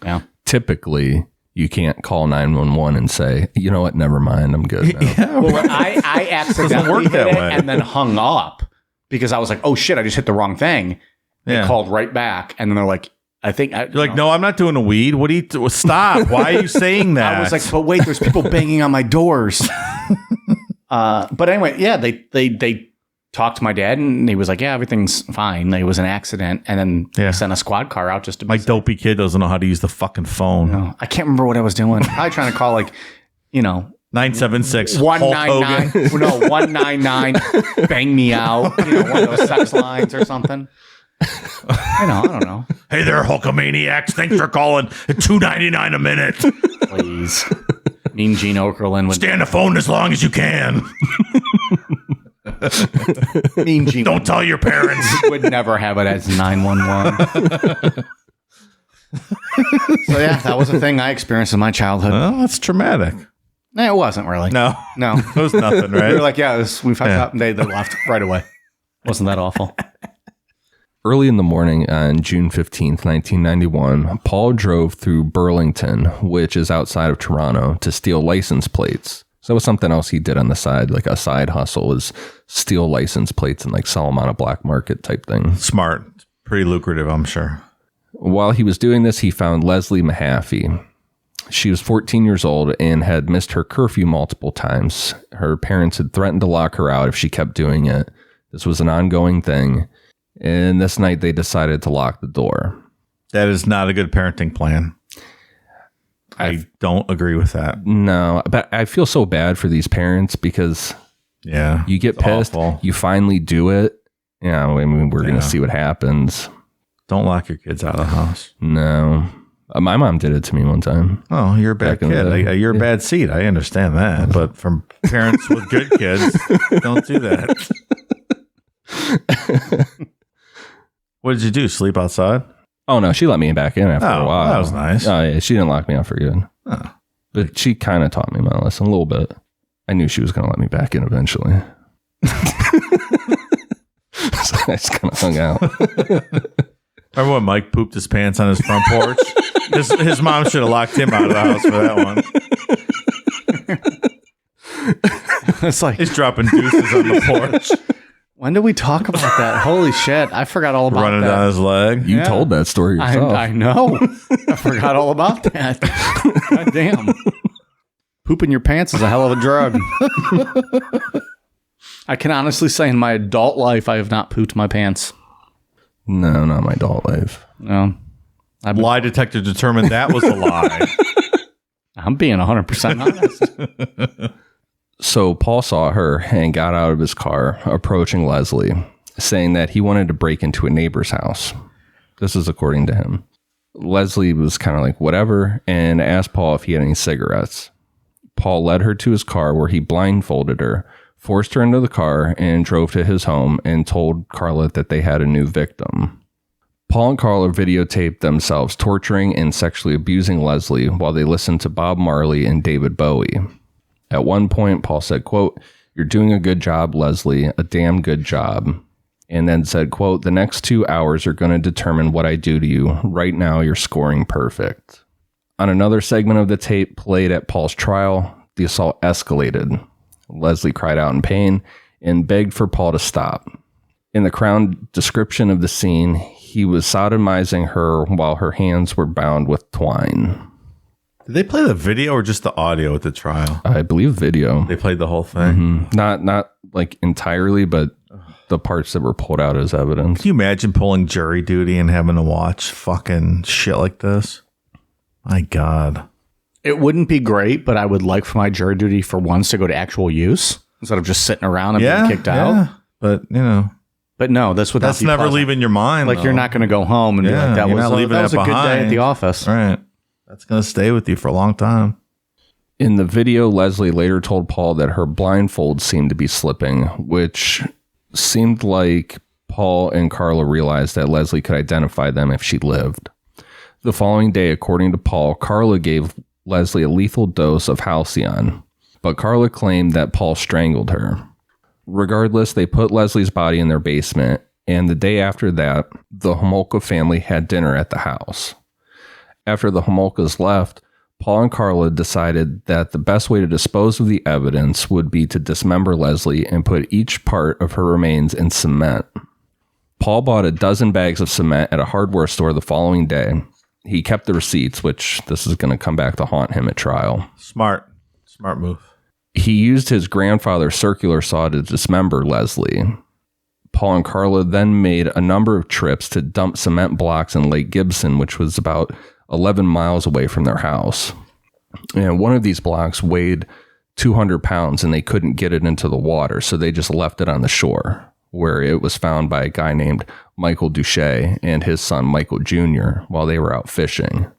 Yeah. Typically, you can't call 911 and say, you know what, never mind, I'm good now. Yeah, well, I accidentally work hit that it way. and then hung up because I was like, oh, shit, I just hit the wrong thing. They called right back, and then they're like, You're like, no, I'm not doing a weed. What do you stop? Why are you saying that? I was like, but wait, there's people banging on my doors. But anyway, yeah, they talked to my dad, and he was like, yeah, everything's fine. It was an accident. And then they sent a squad car out just to be my dopey kid doesn't know how to use the fucking phone. No, I can't remember what I was doing. Probably trying to call 976 199. No, 199. Bang me out. One of those sex lines or something. I don't know. Hey there, Hulkamaniacs. Thanks for calling at $2.99 a minute. Please. Mean Gene Okerlund would... Stay on the phone as long as you can. Mean Gene Don't tell your parents. would never have it as 911. So yeah, that was a thing I experienced in my childhood. Well, that's traumatic. No, it wasn't really. No. No. It was nothing, right? They were like, yeah, we fucked up, and they left right away. Wasn't that awful? Early in the morning on June 15th, 1991, Paul drove through Burlington, which is outside of Toronto, to steal license plates. So that was something else he did on the side, like a side hustle, is steal license plates and like sell them on a black market type thing. Smart. Pretty lucrative, I'm sure. While he was doing this, he found Leslie Mahaffey. She was 14 years old and had missed her curfew multiple times. Her parents had threatened to lock her out if she kept doing it. This was an ongoing thing. And this night they decided to lock the door. That is not a good parenting plan. I don't agree with that. No, but I feel so bad for these parents because you get pissed, awful. you finally do it. Yeah, I mean, we're going to see what happens. Don't lock your kids out of the house. No. My mom did it to me one time. Oh, you're a bad Back in the kid. day. You're a bad seed. I understand that. But from parents with good kids, don't do that. What did you do? Sleep outside? Oh, no, she let me back in after a while. That was nice. Oh, yeah, she didn't lock me out for good. Oh. But she kind of taught me my lesson a little bit. I knew she was going to let me back in eventually. So I just kind of hung out. Remember when Mike pooped his pants on his front porch? His mom should have locked him out of the house for that one. It's like, He's dropping deuces on the porch, when did we talk about that? Holy shit. I forgot all about running that. down his leg. You told that story yourself. I know. I forgot all about that. God damn. Pooping your pants is a hell of a drug. I can honestly say in my adult life, I have not pooped my pants. No, not my adult life. No. Lie detector determined that was a lie. I'm being 100% honest. So Paul saw her and got out of his car, approaching Leslie, saying that he wanted to break into a neighbor's house. This is according to him. Leslie was kind of like, whatever, and asked Paul if he had any cigarettes. Paul led her to his car where he blindfolded her, forced her into the car, and drove to his home and told Karla that they had a new victim. Paul and Karla videotaped themselves torturing and sexually abusing Leslie while they listened to Bob Marley and David Bowie. At one point, Paul said, quote, "You're doing a good job, Leslie, a damn good job." And then said, quote, "The next 2 hours are going to determine what I do to you. Right now, you're scoring perfect." On another segment of the tape played at Paul's trial, the assault escalated. Leslie cried out in pain and begged for Paul to stop. In the Crown description of the scene, he was sodomizing her while her hands were bound with twine. Did they play the video or just the audio at the trial? I believe video. They played the whole thing. Not like entirely, but the parts that were pulled out as evidence. Can you imagine pulling jury duty and having to watch fucking shit like this? My God. It wouldn't be great, but I would like for my jury duty for once to go to actual use instead of just sitting around and being kicked out. But, you know. But no, this would That's not be never pleasant. leaving your mind. Like, though. you're not going to go home and be like, that you're was, not leaving that was a that good day at behind. the office. Right. That's going to stay with you for a long time. In the video, Leslie later told Paul that her blindfold seemed to be slipping, which seemed like Paul and Karla realized that Leslie could identify them if she lived. The following day, according to Paul, Karla gave Leslie a lethal dose of Halcyon, but Karla claimed that Paul strangled her. Regardless, they put Leslie's body in their basement, and the day after that, the Homolka family had dinner at the house. After the Homolkas left, Paul and Karla decided that the best way to dispose of the evidence would be to dismember Leslie and put each part of her remains in cement. Paul bought a dozen bags of cement at a hardware store the following day. He kept the receipts, which this is going to come back to haunt him at trial. Smart move. He used his grandfather's circular saw to dismember Leslie. Paul and Karla then made a number of trips to dump cement blocks in Lake Gibson, which was about 11 miles away from their house. And one of these blocks weighed 200 pounds and they couldn't get it into the water, so they just left it on the shore, where it was found by a guy named Michael Duche, and his son Michael Jr. while they were out fishing.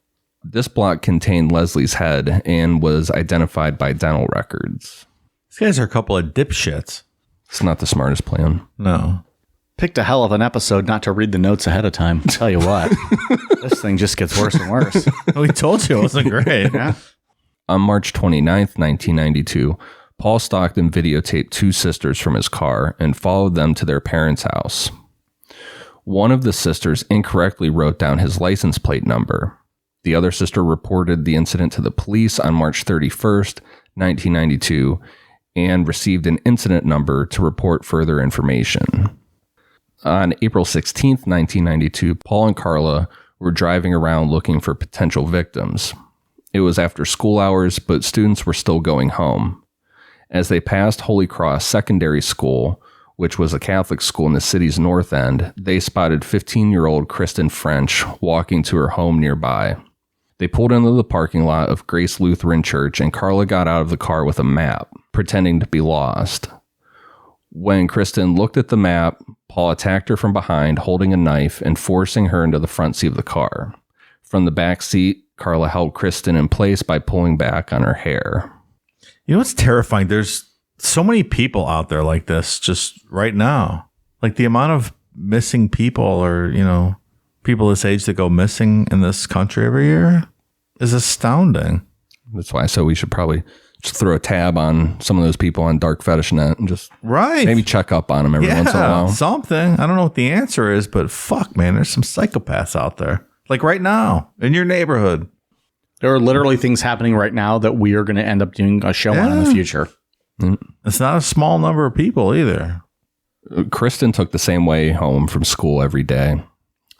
This block contained Leslie's head and was identified by dental records. These guys are a couple of dipshits. It's not the smartest plan. No. Picked a hell of an episode not to read the notes ahead of time. Tell you what, this thing just gets worse and worse. We told you it wasn't great. Yeah. On March 29th, 1992, Paul Stockton videotaped two sisters from his car and followed them to their parents' house. One of the sisters incorrectly wrote down his license plate number. The other sister reported the incident to the police on March 31st, 1992, and received an incident number to report further information. On April 16th, 1992, Paul and Karla were driving around looking for potential victims. It was after school hours, but students were still going home. As they passed Holy Cross Secondary School, which was a Catholic school in the city's north end, they spotted 15-year-old Kristen French walking to her home nearby. They pulled into the parking lot of Grace Lutheran Church, and Karla got out of the car with a map, pretending to be lost. When Kristen looked at the map, Paul attacked her from behind, holding a knife and forcing her into the front seat of the car. From the back seat, Karla held Kristen in place by pulling back on her hair. You know what's terrifying? There's so many people out there like this just right now. Like the amount of missing people or, people this age that go missing in this country every year is astounding. That's why I said we should probably just throw a tab on some of those people on Dark Fetish Net and just maybe check up on them every once in a while. Something. I don't know what the answer is, but fuck, man, there's some psychopaths out there. Like right now in your neighborhood. There are literally things happening right now that we are going to end up doing a show on in the future. It's not a small number of people either. Kristen took the same way home from school every day,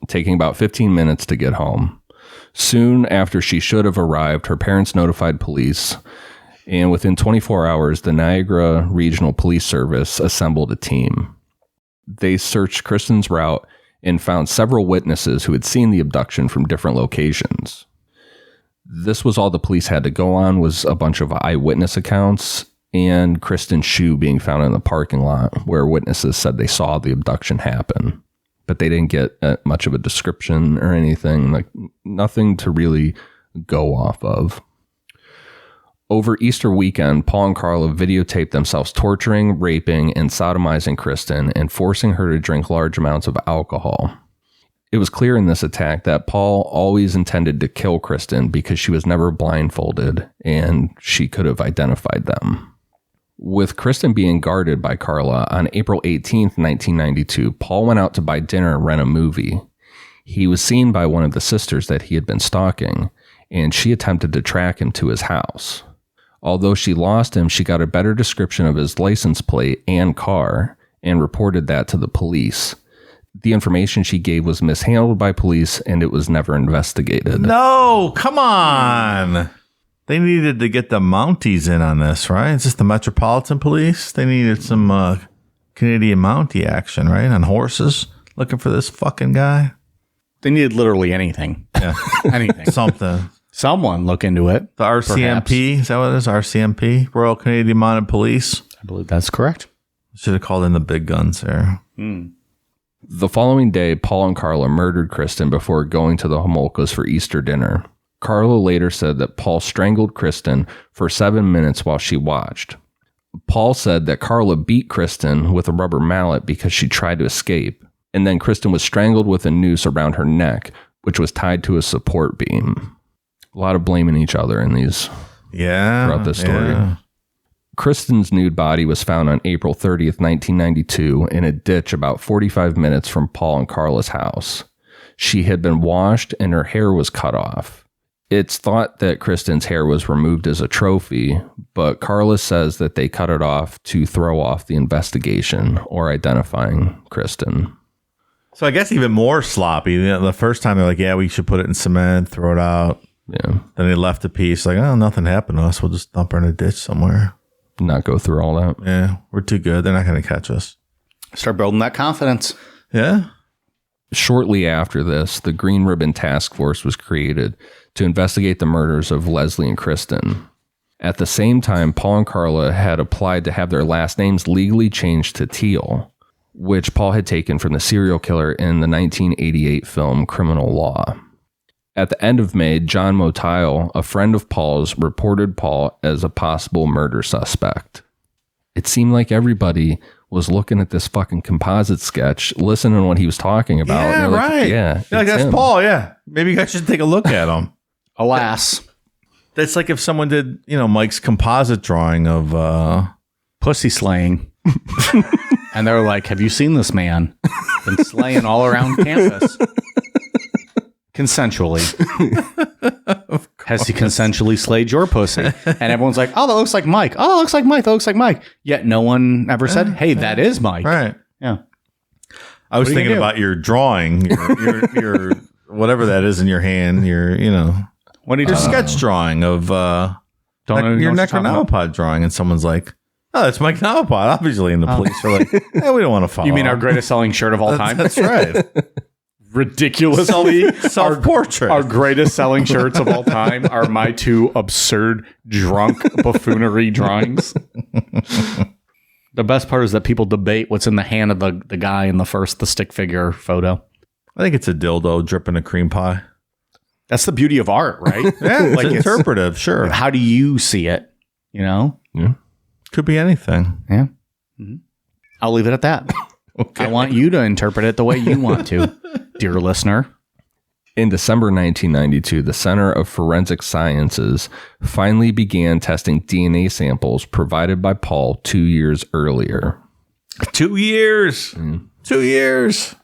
taking about 15 minutes to get home. Soon after she should have arrived, her parents notified police, and within 24 hours, the Niagara Regional Police Service assembled a team. They searched Kristen's route and found several witnesses who had seen the abduction from different locations. This was all the police had to go on, was a bunch of eyewitness accounts and Kristen's shoe being found in the parking lot where witnesses said they saw the abduction happen. But they didn't get much of a description or anything, like nothing to really go off of. Over Easter weekend, Paul and Karla videotaped themselves torturing, raping, and sodomizing Kristen and forcing her to drink large amounts of alcohol. It was clear in this attack that Paul always intended to kill Kristen because she was never blindfolded and she could have identified them. With Kristen being guarded by Karla, on April 18th, 1992, Paul went out to buy dinner and rent a movie. He was seen by one of the sisters that he had been stalking, and she attempted to track him to his house. Although she lost him, she got a better description of his license plate and car and reported that to the police. The information she gave was mishandled by police and it was never investigated. No, come on. They needed to get the Mounties in on this, right? Is this the Metropolitan Police? They needed some Canadian Mountie action, right? On horses, looking for this fucking guy. They needed literally anything. Yeah. Anything. Something. Someone look into it. The RCMP, is that what it is? RCMP? Royal Canadian Mounted Police? I believe that's correct. Should have called in the big guns there. The following day, Paul and Karla murdered Kristen before going to the Homolkas for Easter dinner. Karla later said that Paul strangled Kristen for 7 minutes while she watched. Paul said that Karla beat Kristen with a rubber mallet because she tried to escape, and then Kristen was strangled with a noose around her neck, which was tied to a support beam. A lot of blaming each other in these throughout this story. Yeah. Kristen's nude body was found on April 30th, 1992, in a ditch about 45 minutes from Paul and Karla's house. She had been washed and her hair was cut off. It's thought that Kristen's hair was removed as a trophy, but Karla says that they cut it off to throw off the investigation or identifying Kristen. So I guess even more sloppy. The first time they're like, yeah, we should put it in cement, throw it out. Yeah. Then they left a piece like, oh, nothing happened to us. We'll just dump her in a ditch somewhere. Not go through all that. Yeah, we're too good. They're not going to catch us. Start building that confidence. Yeah. Shortly after this, the Green Ribbon Task Force was created to investigate the murders of Leslie and Kristen. At the same time, Paul and Karla had applied to have their last names legally changed to Teal. which Paul had taken from the serial killer in the 1988 film Criminal Law. At the end of May, John Motile, a friend of Paul's, reported Paul as a possible murder suspect. It seemed like everybody was looking at this fucking composite sketch, listening to what he was talking about. Yeah, and they're like, right. Yeah, That's him. Paul. Yeah. Maybe you guys should take a look at him. Alas. That's like if someone did, Mike's composite drawing of Pussy slaying. And they're like, have you seen this man? Been slaying all around campus. Consensually. Has he consensually slayed your pussy? And everyone's like, oh, that looks like Mike. Oh, that looks like Mike. That looks like Mike. Yet no one ever said, hey, that is Mike. right. Yeah. I was What are you thinking gonna about your drawing, your whatever that is in your hand, What did your you sketch drawing of Don't know your what you're talking about. Necronomicon drawing, and someone's like, "Oh, that's Mike Necronomicon." Obviously, and the police are like, "Yeah, we don't want to follow." You mean our him." greatest selling shirt of all time? That's right. Ridiculously, Self-portrait. Our greatest selling shirts of all time are my two absurd, drunk buffoonery drawings. The best part is that people debate what's in the hand of the guy in the stick figure photo. I think it's a dildo dripping a cream pie. That's the beauty of art, right? Yeah, Like, it's it's- interpretive. Sure, How do you see it? could be anything. Yeah. I'll leave it at that. I want you to interpret it the way you want to, dear listener. In December 1992, the Center of Forensic Sciences finally began testing DNA samples provided by Paul 2 years earlier. 2 years. 2 years.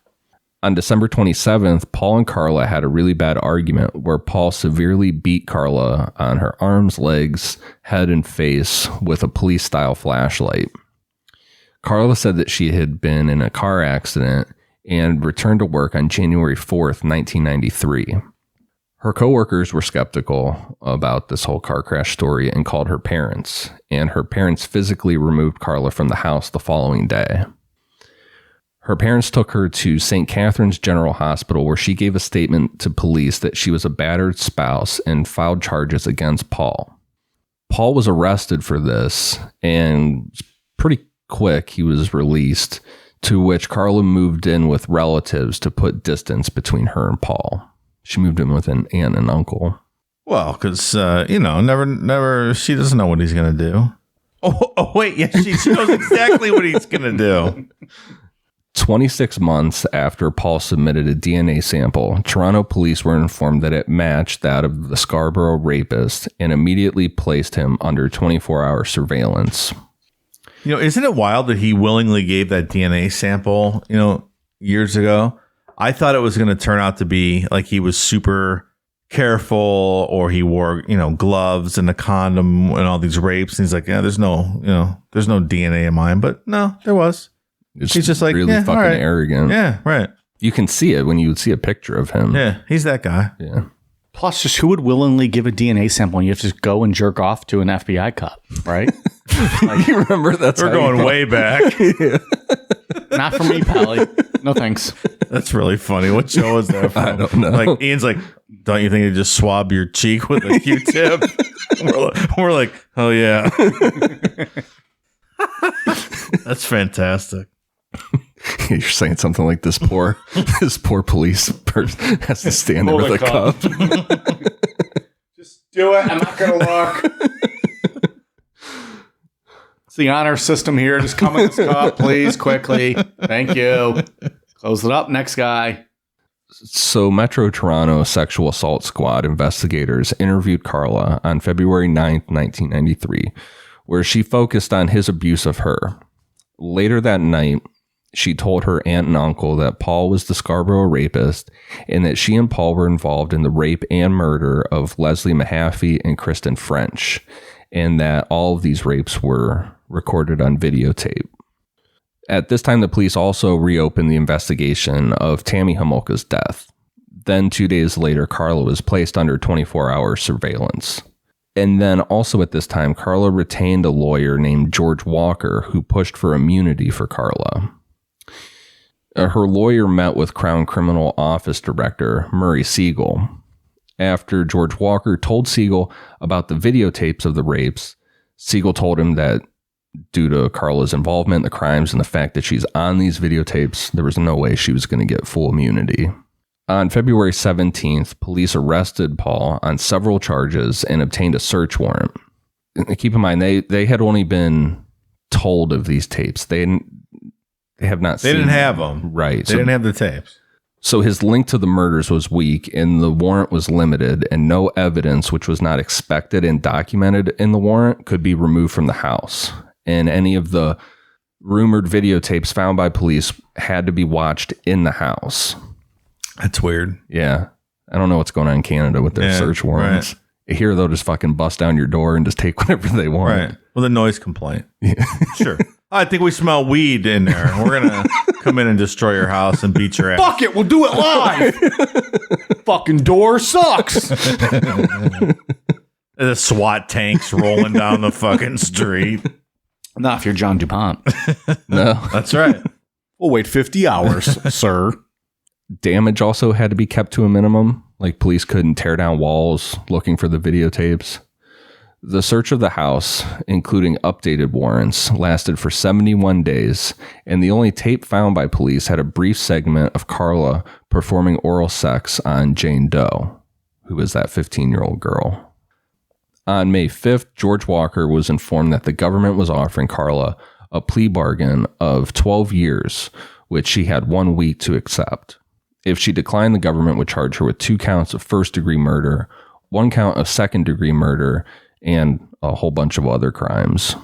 On December 27th, Paul and Karla had a really bad argument where Paul severely beat Karla on her arms, legs, head, and face with a police-style flashlight. Karla said that she had been in a car accident and returned to work on January 4th, 1993. Her coworkers were skeptical about this whole car crash story and called her parents, and her parents physically removed Karla from the house the following day. Her parents took her to St. Catherine's General Hospital, where she gave a statement to police that she was a battered spouse and filed charges against Paul. Paul was arrested for this, and pretty quick he was released, to which Karla moved in with relatives to put distance between her and Paul. She moved in with an aunt and uncle. Well, because never. She doesn't know what he's gonna do. Oh wait, yeah, she knows exactly what he's gonna do. 26 months after Paul submitted a DNA sample, Toronto police were informed that it matched that of the Scarborough rapist and immediately placed him under 24-hour surveillance. Isn't it wild that he willingly gave that DNA sample, years ago? I thought it was going to turn out to be like he was super careful, or he wore, gloves and a condom and all these rapes. And he's like, yeah, there's no DNA in mine. But no, there was. He's just like, really yeah, fucking all right. arrogant. Yeah, right. You can see it when you see a picture of him. Yeah, he's that guy. Yeah. Plus, just who would willingly give a DNA sample and you have to just go and jerk off to an FBI cop, right? You remember that's We're going way back. Not for me, Pally. No thanks. That's really funny. What show is that from? I don't know. Like Ian's like, don't you think you just swab your cheek with a Q-tip? we're like, oh yeah. That's fantastic. You're saying something like this poor police person has to stand there with a cup. Just do it. I'm not going to look. It's the honor system here. Just come with this cup, please, quickly. Thank you. Close it up. Next guy. So Metro Toronto Sexual Assault Squad investigators interviewed Karla on February 9th, 1993, where she focused on his abuse of her. Later that night, she told her aunt and uncle that Paul was the Scarborough rapist and that she and Paul were involved in the rape and murder of Leslie Mahaffey and Kristen French, and that all of these rapes were recorded on videotape. At this time, the police also reopened the investigation of Tammy Homolka's death. Then 2 days later, Karla was placed under 24-hour surveillance. And then also at this time, Karla retained a lawyer named George Walker who pushed for immunity for Karla. Her lawyer met with Crown Criminal Office Director Murray Siegel. After George Walker told Siegel about the videotapes of the rapes, Siegel told him that due to Karla's involvement in the crimes and the fact that she's on these videotapes, there was no way she was going to get full immunity. On February 17th, police arrested Paul on several charges and obtained a search warrant. Keep in mind, they had only been told of these tapes. They have not seen They didn't have them. Right. They didn't have the tapes. So his link to the murders was weak and the warrant was limited, and no evidence which was not expected and documented in the warrant could be removed from the house. And any of the rumored videotapes found by police had to be watched in the house. That's weird. Yeah. I don't know what's going on in Canada with their search warrants. Right. Here, they'll just fucking bust down your door and just take whatever they want. Right. Well, the noise complaint. Yeah. Sure. I think we smell weed in there. We're going to come in and destroy your house and beat your ass. Fuck it, we'll do it live. Fucking door sucks. The SWAT tanks rolling down the fucking street. Not if you're John DuPont. No. That's right. We'll wait 50 hours, sir. Damage also had to be kept to a minimum. Like, police couldn't tear down walls looking for the videotapes. The search of the house, including updated warrants, lasted for 71 days, and the only tape found by police had a brief segment of Karla performing oral sex on Jane Doe, who was that 15-year-old girl. On May 5th, George Walker was informed that the government was offering Karla a plea bargain of 12 years, which she had 1 week to accept. If she declined, the government would charge her with 2 counts of first-degree murder, 1 count of second-degree murder, and a whole bunch of other crimes.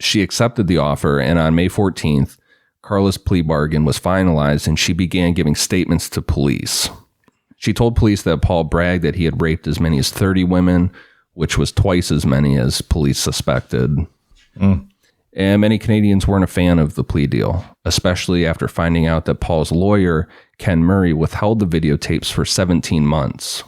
She accepted the offer, and on May 14th, Karla's plea bargain was finalized, and she began giving statements to police. She told police that Paul bragged that he had raped as many as 30 women, which was twice as many as police suspected. And many Canadians weren't a fan of the plea deal, especially after finding out that Paul's lawyer, Ken Murray, withheld the videotapes for 17 months.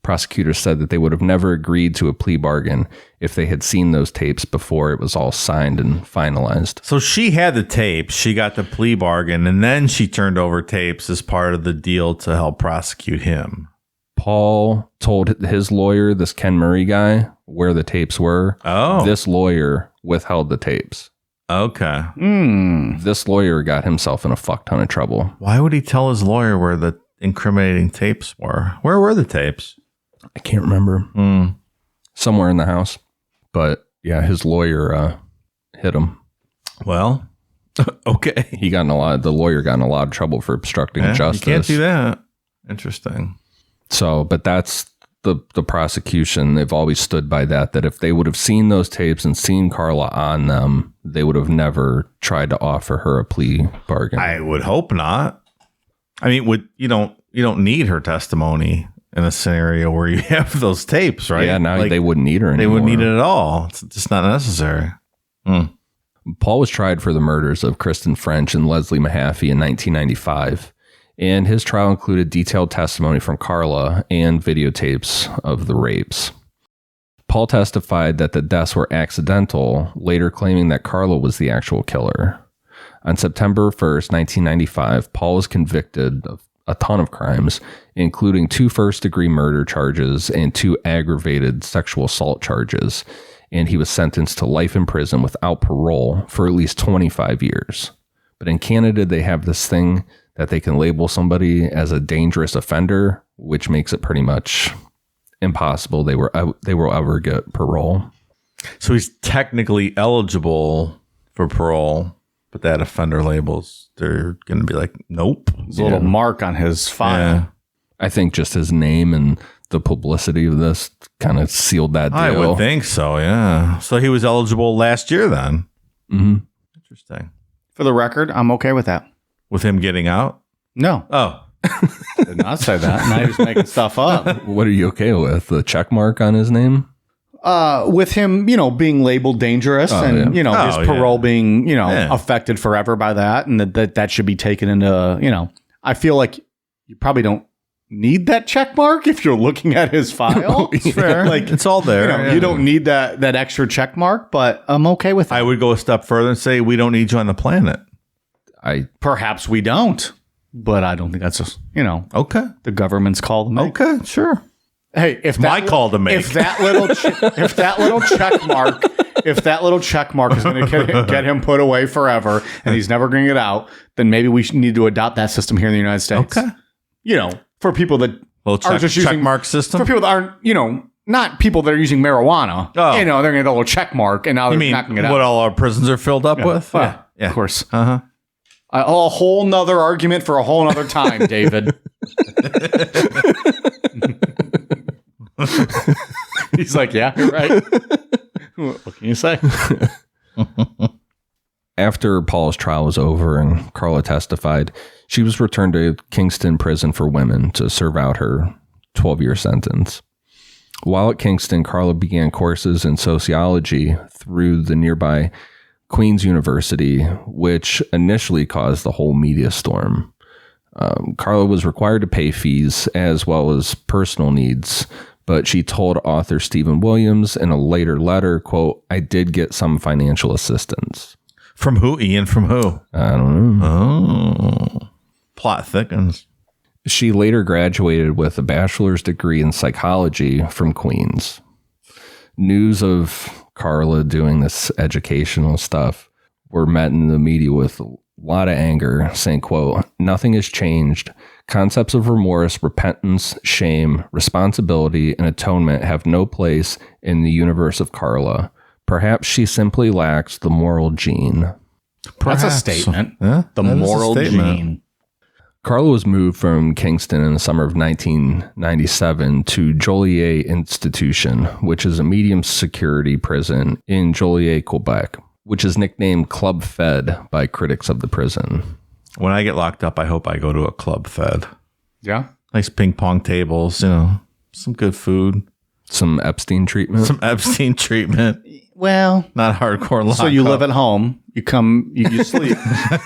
Prosecutors said that they would have never agreed to a plea bargain if they had seen those tapes before it was all signed and finalized. So she had the tapes, she got the plea bargain, and then she turned over tapes as part of the deal to help prosecute him. Paul told his lawyer, this Ken Murray guy, where the tapes were. Oh. This lawyer withheld the tapes. Okay. This lawyer got himself in a fuck ton of trouble. Why would he tell his lawyer where the incriminating tapes were? Where were the tapes? I can't remember. Somewhere in the house. But yeah, his lawyer hit him. Well, okay. The lawyer got in a lot of trouble for obstructing justice. You can't do that. Interesting. So, but that's the prosecution. They've always stood by that if they would have seen those tapes and seen Karla on them, they would have never tried to offer her a plea bargain. I would hope not. I mean, you don't need her testimony in a scenario where you have those tapes, right? Yeah, now they wouldn't need her anymore. They wouldn't need it at all. It's just not necessary. Paul was tried for the murders of Kristen French and Leslie Mahaffey in 1995, and his trial included detailed testimony from Karla and videotapes of the rapes. Paul testified that the deaths were accidental, later claiming that Karla was the actual killer. On September 1st, 1995, Paul was convicted of a ton of crimes, including 2 first-degree murder charges and 2 aggravated sexual assault charges, and he was sentenced to life in prison without parole for at least 25 years. But in Canada, they have this thing that they can label somebody as a dangerous offender, which makes it pretty much impossible they will ever get parole. So he's technically eligible for parole, but that offender labels, they're going to be like, nope. There's a little mark on his file. Yeah. I think just his name and the publicity of this kind of sealed that deal. I would think so, yeah. So he was eligible last year then. Interesting. For the record, I'm okay with that. With him getting out? No. Oh. Did not say that. Now he's making stuff up. What are you okay with? The check mark on his name? With him, being labeled dangerous and, his parole being, affected forever by that. And that should be taken into, I feel like you probably don't need that check mark if you're looking at his file. It's fair. Like, it's all there. You don't need that extra check mark, but I'm okay with it. I would go a step further and say we don't need you on the planet. Perhaps we don't, but I don't think that's just, okay. the government's call to make. Okay, sure. Hey, if my call to make. If that little check mark if that little check mark is going to get him put away forever and he's never going to get out, then maybe we need to adopt that system here in the United States. Okay. For people that Little check mark system. For people that aren't, not people that are using marijuana. Oh. They're going to get a little check mark and now they're not going to get out. What all our prisons are filled up with? Well, of course. Uh-huh. A whole nother argument for a whole nother time, David. He's like, yeah, you're right. What can you say? After Paul's trial was over and Karla testified, she was returned to Kingston Prison for Women to serve out her 12-year sentence. While at Kingston, Karla began courses in sociology through the nearby Queen's University, which initially caused the whole media storm. Karla was required to pay fees as well as personal needs, but she told author Stephen Williams in a later letter, quote, "I did get some financial assistance." From who, Ian? From who? I don't know. Oh. Plot thickens. She later graduated with a bachelor's degree in psychology from Queen's. News of Karla doing this educational stuff were met in the media with a lot of anger, saying, quote, "Nothing has changed. Concepts of remorse, repentance, shame, responsibility, and atonement have no place in the universe of Karla. Perhaps she simply lacks the moral gene." That's a statement. Yeah, The that is a moral statement. gene. Karla was moved from Kingston in the summer of 1997 to Joliet Institution, which is a medium security prison in Joliet, Quebec, which is nicknamed Club Fed by critics of the prison. When I get locked up, I hope I go to a club fed. Yeah. Nice ping pong tables, some good food, Some Epstein treatment. some Epstein treatment. Well, Not hardcore lockup. so you live at home. You sleep.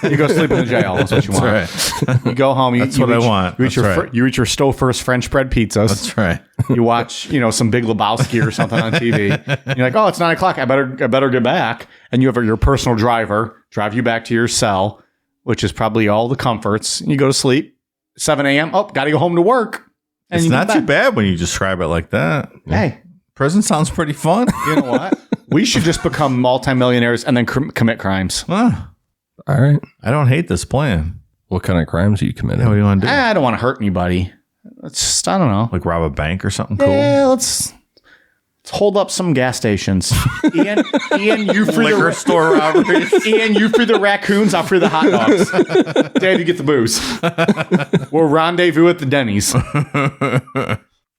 You go sleep in the jail. That's what you want. That's right. You go home. That's what I want. You eat That's right. you eat your Stowe First French bread pizzas. That's right. You watch, some Big Lebowski or something on TV. You're like, oh, it's 9:00. I better get back. And you have your personal driver drive you back to your cell, which is probably all the comforts. You go to sleep. 7 a.m. Oh, got to go home to work. And It's you not get too back. bad when you describe it like that. Hey, Prison sounds pretty fun. you know what? We should just become multimillionaires and then commit crimes. Huh. All right. I don't hate this plan. What kind of crimes are you committing? What do you want to do? I don't want to hurt anybody. Let's just, I don't know. Like rob a bank or something cool? Yeah, let's hold up some gas stations. Ian, you free Liquor store robberies. Ian, you free the raccoons. I'll free the hot dogs. Dad, you get the booze. We'll rendezvous at the Denny's. Sounds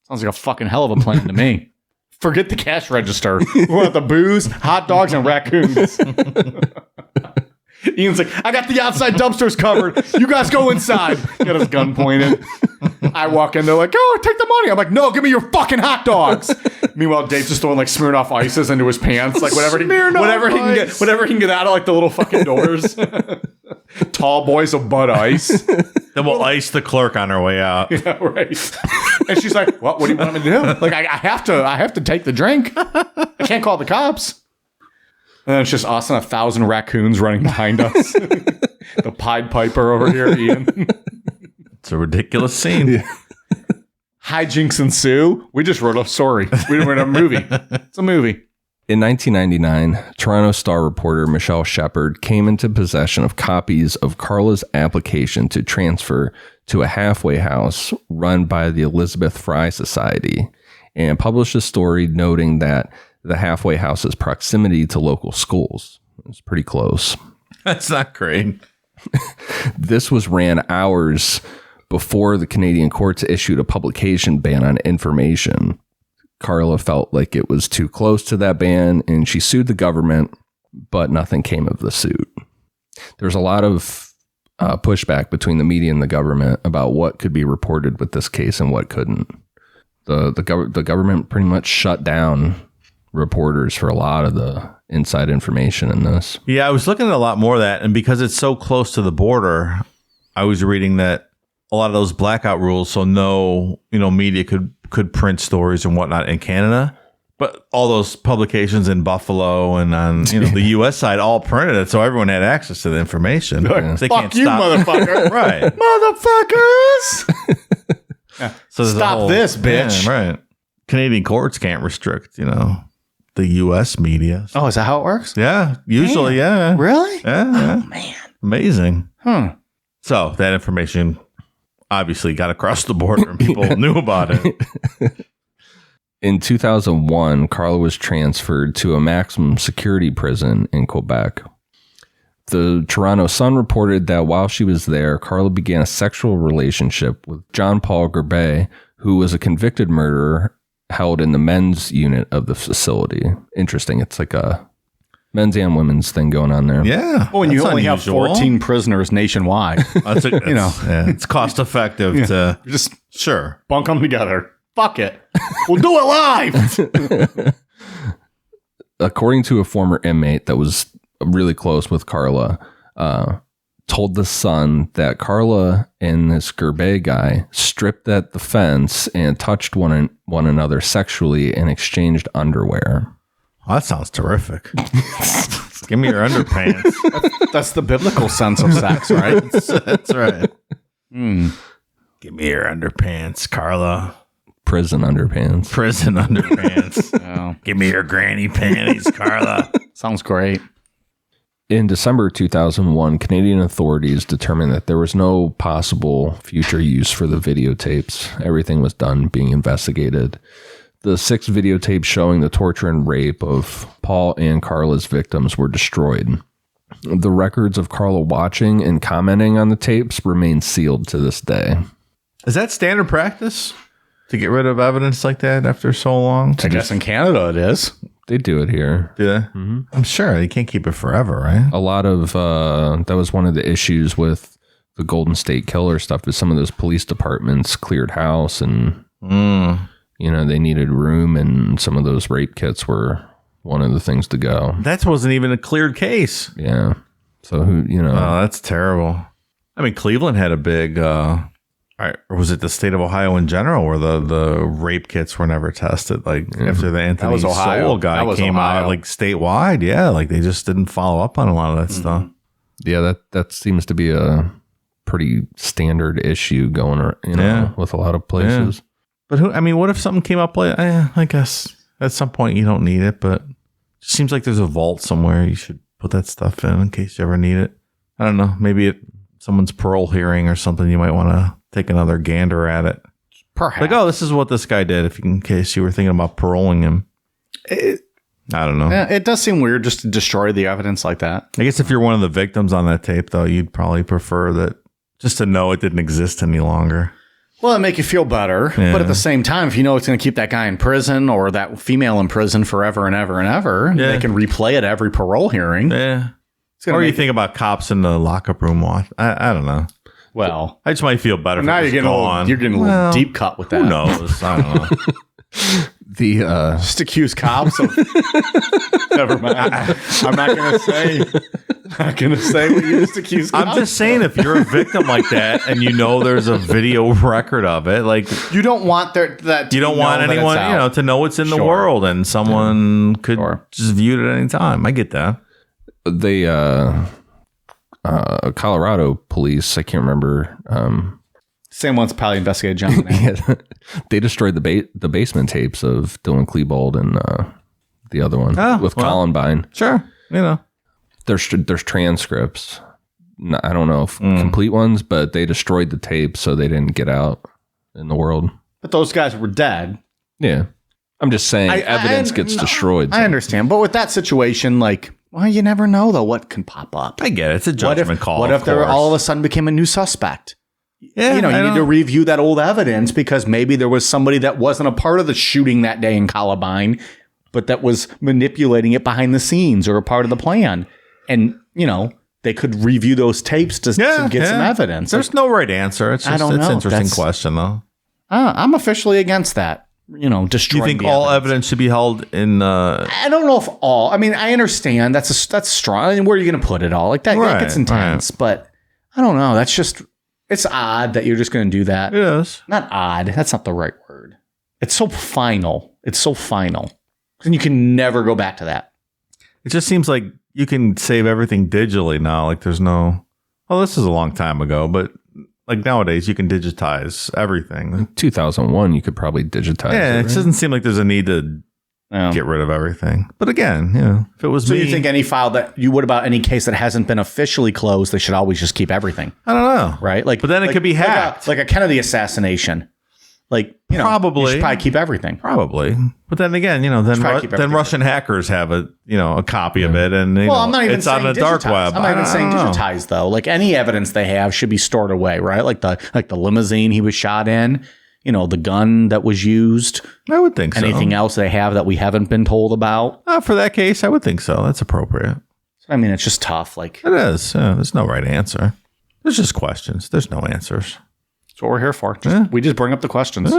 like a fucking hell of a plan to me. Forget the cash register. We want the booze, hot dogs, and raccoons. Ian's like, I got the outside dumpsters covered. You guys go inside. Got his gun pointed. I walk in. They're like, oh, take the money. I'm like, no, give me your fucking hot dogs. Meanwhile, Dave's just throwing like Smirnoff ices into his pants, like whatever he can get out of like the little fucking doors. Tall boys of Bud Ice. Then we'll ice the clerk on our way out. Yeah, right. And she's like, what do you want me to do? Like, I have to take the drink. I can't call the cops. And then it's just us and 1,000 raccoons running behind us. The Pied Piper over here, Ian. It's a ridiculous scene. Yeah. Hijinks ensue. We just wrote a story. We didn't write a movie. It's a movie. In 1999, Toronto Star reporter Michelle Shepard came into possession of copies of Karla's application to transfer to a halfway house run by the Elizabeth Fry Society and published a story noting that the halfway house's proximity to local schools was pretty close. That's not great. This was ran hours before the Canadian courts issued a publication ban on information. Karla felt like it was too close to that ban, and she sued the government, but nothing came of the suit. There's a lot of pushback between the media and the government about what could be reported with this case and what couldn't. The government pretty much shut down reporters for a lot of the inside information in this. Yeah, I was looking at a lot more of that, and because it's so close to the border, I was reading that a lot of those blackout rules, so no, media could print stories and whatnot in Canada, but all those publications in Buffalo and on the U.S. side all printed it, so everyone had access to the information. Yeah. They Fuck can't you, stop. motherfucker. Right. Motherfuckers. So there's a Stop whole- this, bitch. Yeah, right. Canadian courts can't restrict, the U.S. media. Oh, is that how it works? Yeah, usually, yeah. Really? Yeah. Oh, man. Amazing. So that information obviously got across the border and people knew about it. In 2001, Karla was transferred to a maximum security prison in Quebec. The Toronto Sun reported that while she was there, Karla began a sexual relationship with John Paul Gerbet, who was a convicted murderer held in the men's unit of the facility. Interesting. It's like a men's and women's thing going on there. Yeah. Well, when you that's only unusual. have 14 prisoners nationwide, It's cost effective to just sure. bunk them together. Fuck it. We'll do it live. According to a former inmate that was really close with Karla, told the Sun that Karla and this Gerbet guy stripped at the fence and touched one another sexually and exchanged underwear. Oh, that sounds terrific. Give me your underpants. That's the biblical sense of sex, right? That's right. Give me your underpants, Karla. Prison underpants. Prison underpants. Oh, Give me your granny panties, Karla. sounds great. In December 2001, Canadian authorities determined that there was no possible future use for the videotapes. Everything was done being investigated. The 6 videotapes showing the torture and rape of Paul and Karla's victims were destroyed. The records of Karla watching and commenting on the tapes remain sealed to this day. Is that standard practice to get rid of evidence like that after so long? I guess in Canada it is. They do it here. Do they? Mm-hmm. I'm sure you can't keep it forever, right? A lot of that was one of the issues with the Golden State Killer stuff. Is some of those police departments cleared house and they needed room, and some of those rape kits were one of the things to go. That wasn't even a cleared case. Yeah. So who Oh, that's terrible. I mean, Cleveland had a big. Or was it the state of Ohio in general where the rape kits were never tested? Like after the Anthony was Ohio. Sowell guy That was came Ohio. out, like statewide, yeah, like they just didn't follow up on a lot of that stuff. Yeah, that seems to be a pretty standard issue going with a lot of places. But what if something came up like, I guess at some point you don't need it, but it just seems like there's a vault somewhere you should put that stuff in case you ever need it. I don't know. Maybe someone's parole hearing or something, you might want to take another gander at it. Perhaps. Like, oh, this is what this guy did, in case you were thinking about paroling him. I don't know. Yeah, it does seem weird just to destroy the evidence like that. I guess if you're one of the victims on that tape, though, you'd probably prefer that just to know it didn't exist any longer. Well, it'd make you feel better. Yeah. But at the same time, if you know it's going to keep that guy in prison or that female in prison forever and ever and ever, they can replay it every parole hearing. Yeah. It's gonna Or you make- think about cops in the lockup room watch. I don't know. Well, I just might feel better if now it you're was getting gone. you're getting a little deep cut with that. Who knows? I don't know. The Just accuse cops of. Never mind. I'm not going to say. Not going to say what you just accuse cops. I'm just saying, if you're a victim like that and you know there's a video record of it, like You don't want that. you don't want anyone, to know what's in the Sure. world, and someone could Sure. just view it at any time. I get that. Colorado police, I can't remember. Same one's probably investigated John. They destroyed the basement tapes of Dylan Klebold and the other one with well. Columbine. Sure, There's transcripts. I don't know if complete ones, but they destroyed the tape so they didn't get out in the world. But those guys were dead. Yeah, I'm just saying evidence gets destroyed. I understand, but with that situation, well, you never know though what can pop up. I get it. It's a judgment call. What if there course. all of a sudden became a new suspect? Yeah, You I need know. to review that old evidence because maybe there was somebody that wasn't a part of the shooting that day in Columbine, but that was manipulating it behind the scenes or a part of the plan. And, they could review those tapes to get some evidence. There's no right answer. It's just, I don't it's know. an interesting That's- question, though. I'm officially against that. Do Destroying you think the all evidence should be held in? I don't know if all. I mean, I understand that's strong. I mean, where are you going to put it all? Like that gets intense, but I don't know. That's just it's odd that you're just going to do that. It is. Not odd. That's not the right word. It's so final. It's so final, and you can never go back to that. It just seems like you can save everything digitally now. Like there's no. Well, this is a long time ago, but like nowadays you can digitize everything. 2001, you could probably digitize. Yeah, it, it right? doesn't seem like there's a need to get rid of everything. But again, if it was So me, you think any file that you would about any case that hasn't been officially closed, they should always just keep everything, I don't know. right? Like, But then it could be hacked. like a Kennedy assassination. Like, Probably. you should probably keep everything. Probably. But then again, then try to keep everything. Russian hackers have a copy of it, and Well, I'm not even it's saying on the dark digitized. web. I'm not even saying I don't know. digitized though. Like any evidence they have should be stored away, right? Like the limousine he was shot in, the gun that was used. I would think so. Anything else they have that we haven't been told about? For that case, I would think so. That's appropriate. I mean, it's just tough. Like, It is. There's no right answer. There's just questions. There's no answers. that's what we're here for. We just bring up the questions.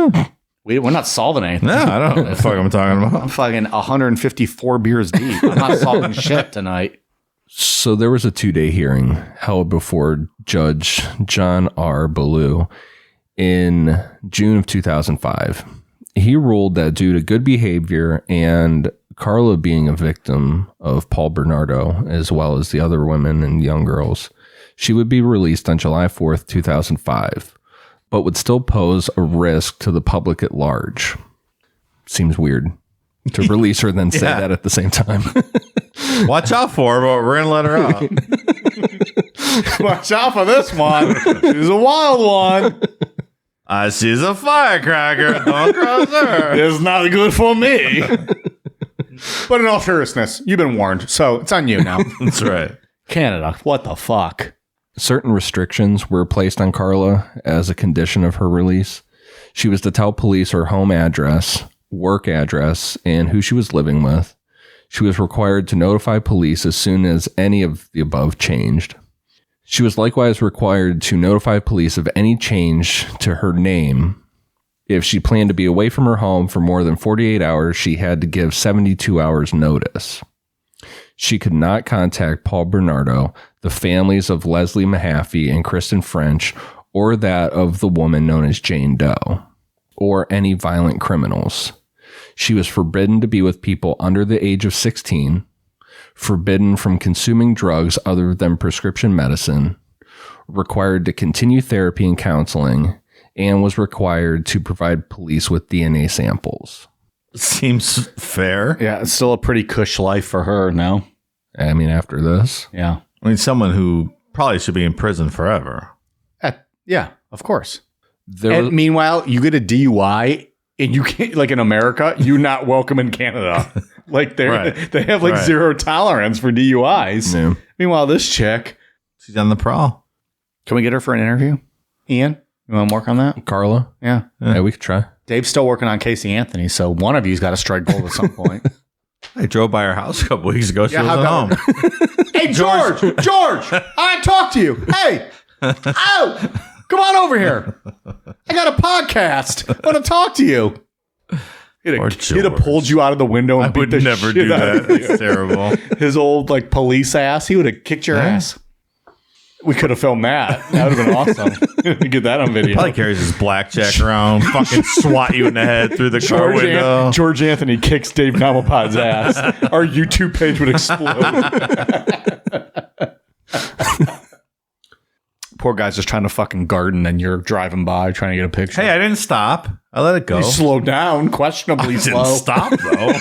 We're not solving anything. No, I don't know what the fuck I'm talking about. I'm fucking 154 beers deep. I'm not solving shit tonight. So there was a 2-day hearing held before Judge John R. Ballou in June of 2005. He ruled that due to good behavior and Karla being a victim of Paul Bernardo, as well as the other women and young girls, she would be released on July 4th, 2005, but would still pose a risk to the public at large. Seems weird to release her, then say that at the same time. Watch out for her, but we're going to let her out. Watch out for this one. She's a wild one. She's a firecracker. Don't cross her. It's not good for me. But in all seriousness, you've been warned, so it's on you now. That's right. Canada, what the fuck? Certain restrictions were placed on Karla as a condition of her release. She was to tell police her home address, work address, and who she was living with. She was required to notify police as soon as any of the above changed. She was likewise required to notify police of any change to her name. If she planned to be away from her home for more than 48 hours, she had to give 72 hours notice. She could not contact Paul Bernardo, the families of Leslie Mahaffey and Kristen French, or that of the woman known as Jane Doe, or any violent criminals. She was forbidden to be with people under the age of 16, forbidden from consuming drugs other than prescription medicine, required to continue therapy and counseling, and was required to provide police with DNA samples. Seems fair. Yeah, it's still a pretty cush life for her, no? I mean, after this, Yeah. I mean, someone who probably should be in prison forever. Yeah, of course. there And was, meanwhile, you get a DUI and you can't, like in America, you're not welcome in Canada. Like Right. they have like Right. zero tolerance for DUIs. Yeah. Meanwhile, this chick, She's on the prowl. can we get her for an interview? Ian, you want to work on that? Karla, Yeah. yeah, we could try. Dave's still working on Casey Anthony, so one of you's got to strike gold at some point. I drove by her house a couple weeks ago. She Yeah, wasn't how home. Hey, George, I talk to you. Hey, come on over here. I got a podcast. I want to talk to you. He'd Poor have pulled you out of the window and I beat would the never shit do out that. of you. It's terrible. His old like police ass. He would have kicked your ass. We could have filmed that. That would have been awesome. Get that on video. Probably carries his blackjack around, fucking swat you in the head through the car window. George Anthony kicks Dave Namalpod's ass. Our YouTube page would explode. Poor guy's just trying to fucking garden and you're driving by trying to get a picture. Hey, I didn't stop. I let it go. You slowed down, questionably slow. Didn't stop though.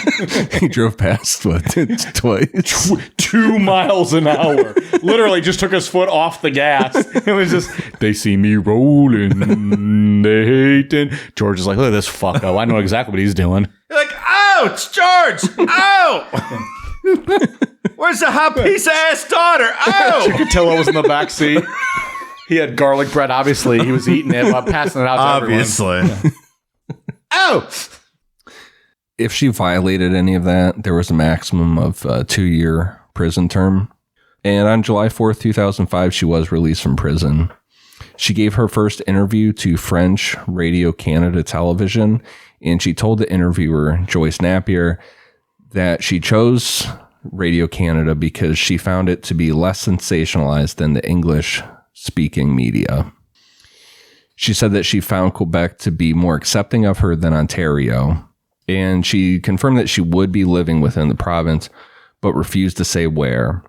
He drove past twice. 2 miles an hour. Literally just took his foot off the gas. It was just, they see me rolling. They hating. George is like, look at this fucko. I know exactly what he's doing. You're like, ouch, George, ow. Where's the hot piece of ass daughter? Ow. Chikatilo was in the back seat. He had garlic bread, obviously. He was eating it while passing it out to everyone. Obviously. Oh! If she violated any of that, there was a maximum of 2-year prison term. And on July 4th, 2005, she was released from prison. She gave her first interview to French Radio Canada television, and she told the interviewer, Joyce Napier, that she chose Radio Canada because she found it to be less sensationalized than the English-speaking media. She said that she found Quebec to be more accepting of her than Ontario, and she confirmed that she would be living within the province, but refused to say where.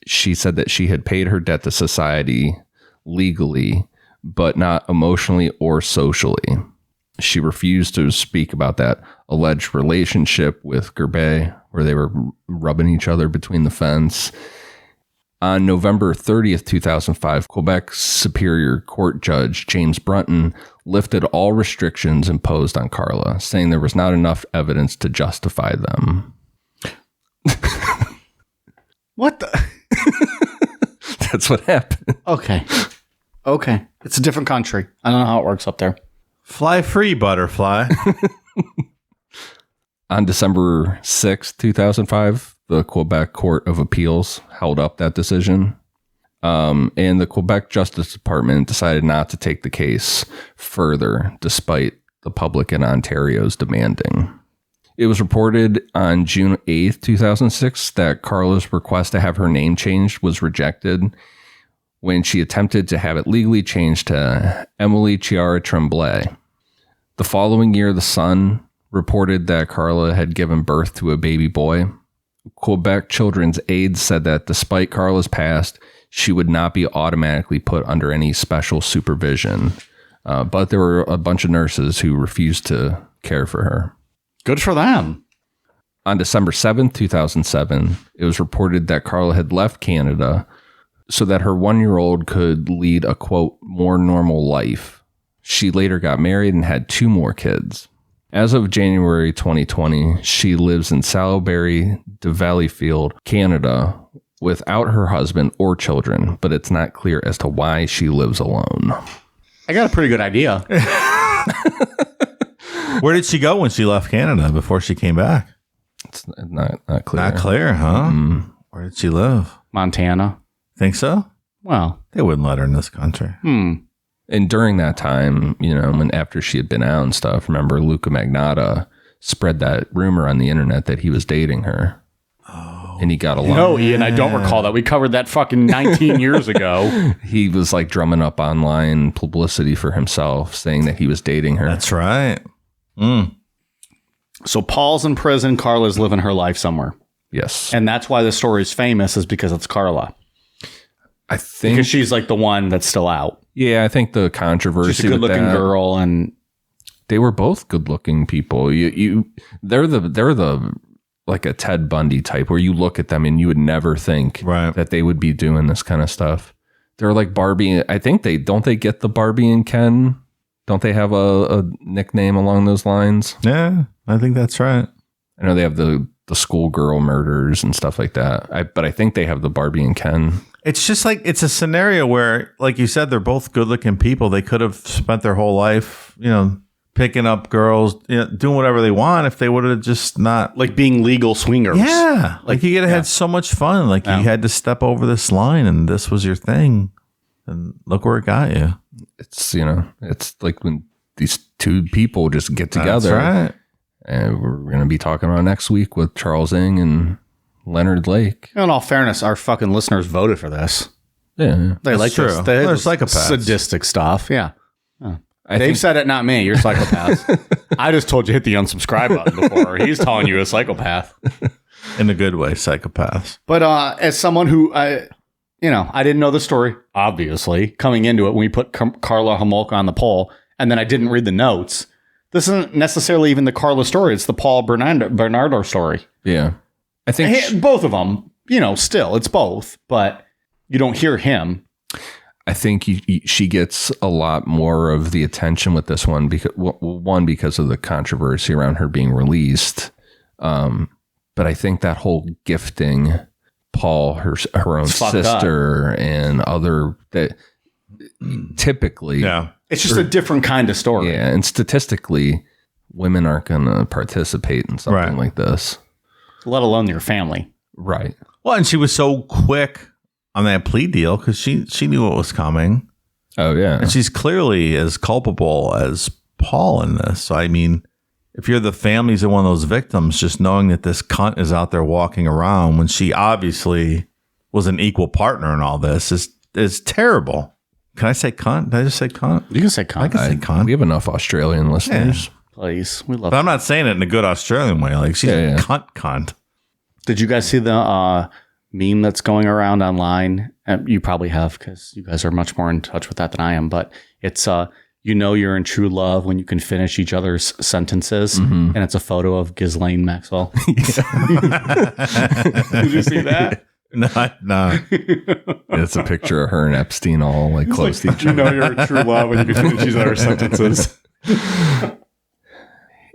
She said that she had paid her debt to society legally, but not emotionally or socially. She refused to speak about that alleged relationship with Gerbet, where they were rubbing each other between the fence. On November 30th, 2005, Quebec Superior Court Judge James Brunton lifted all restrictions imposed on Karla, saying there was not enough evidence to justify them. What the? That's what happened. Okay. It's a different country. I don't know how it works up there. Fly free, butterfly. On December 6th, 2005, the Quebec Court of Appeals held up that decision. And the Quebec Justice Department decided not to take the case further, despite the public in Ontario's demanding. It was reported on June 8th, 2006, that Karla's request to have her name changed was rejected when she attempted to have it legally changed to Emily Chiara Tremblay. The following year, the Sun reported that Karla had given birth to a baby boy. Quebec Children's Aid said that despite Karla's past, she would not be automatically put under any special supervision. But there were a bunch of nurses who refused to care for her. Good for them. On December 7th, 2007, it was reported that Karla had left Canada so that her 1-year-old could lead a, quote, more normal life. She later got married and had 2 more kids. As of January 2020, she lives in Salisbury de Valleyfield, Canada, without her husband or children, but it's not clear as to why she lives alone. I got a pretty good idea. Where did she go when she left Canada before she came back? It's not clear. Not clear, huh? Where did she live? Montana. Think so? Well. They wouldn't let her in this country. And during that time, when after she had been out and stuff, remember Luca Magnotta spread that rumor on the internet that he was dating her. Oh. And he got a lot. No, Ian, I don't recall that. We covered that fucking 19 years ago. He was like drumming up online publicity for himself, saying that he was dating her. That's right. So Paul's in prison. Karla's living her life somewhere. Yes. And that's why the story is famous, is because it's Karla. I think Because she's like the one that's still out. Yeah, I think the controversy. She's a good-looking girl, and they were both good-looking people. They're the like a Ted Bundy type, where you look at them and you would never think that they would be doing this kind of stuff. They're like Barbie. I think they get the Barbie and Ken. Don't they have a nickname along those lines? Yeah, I think that's right. I know they have the schoolgirl murders and stuff like that. But I think they have the Barbie and Ken. It's just like, it's a scenario where, like you said, they're both good looking people. They could have spent their whole life, picking up girls, doing whatever they want if they would have just not. like being legal swingers. Yeah. Like you could have had so much fun. Like you had to step over this line and this was your thing. And look where it got you. It's, it's like when these two people just get together. That's right. And we're going to be talking about next week with Charles Ng and Leonard Lake. In all fairness, our fucking listeners voted for this. Yeah. They like true. this. They're psychopaths. Sadistic stuff. Yeah. I Dave think said it, not me. You're a psychopath. I just told you hit the unsubscribe button before. He's telling you a psychopath. In a good way, psychopaths. But as someone who, I didn't know the story, obviously, coming into it when we put Karla Homolka on the poll, and then I didn't read the notes. This isn't necessarily even the Karla story. It's the Paul Bernardo story. Yeah. I think both of them, still, it's both, but you don't hear him. I think she gets a lot more of the attention with this one because of the controversy around her being released. But I think that whole gifting Paul, her own sister, and other, that typically, it's just a different kind of story. Yeah, and statistically, women aren't going to participate in something like this, let alone your family. Right. Well, and she was so quick on that plea deal because she knew what was coming. Oh, yeah. And she's clearly as culpable as Paul in this. So, I mean, if you're the families of one of those victims, just knowing that this cunt is out there walking around when she obviously was an equal partner in all this is terrible. Can I say cunt? Did I just say cunt? You can say cunt. I can say cunt. We have enough Australian listeners. Yeah. Please. We love But I'm not saying it in a good Australian way. Like, she's a cunt. Did you guys see the meme that's going around online? You probably have, because you guys are much more in touch with that than I am. But it's you know you're in true love when you can finish each other's sentences, and it's a photo of Ghislaine Maxwell. Did you see that? No. It's a picture of her and Epstein all like close to each You other. know you're in true love when you can finish each other's sentences.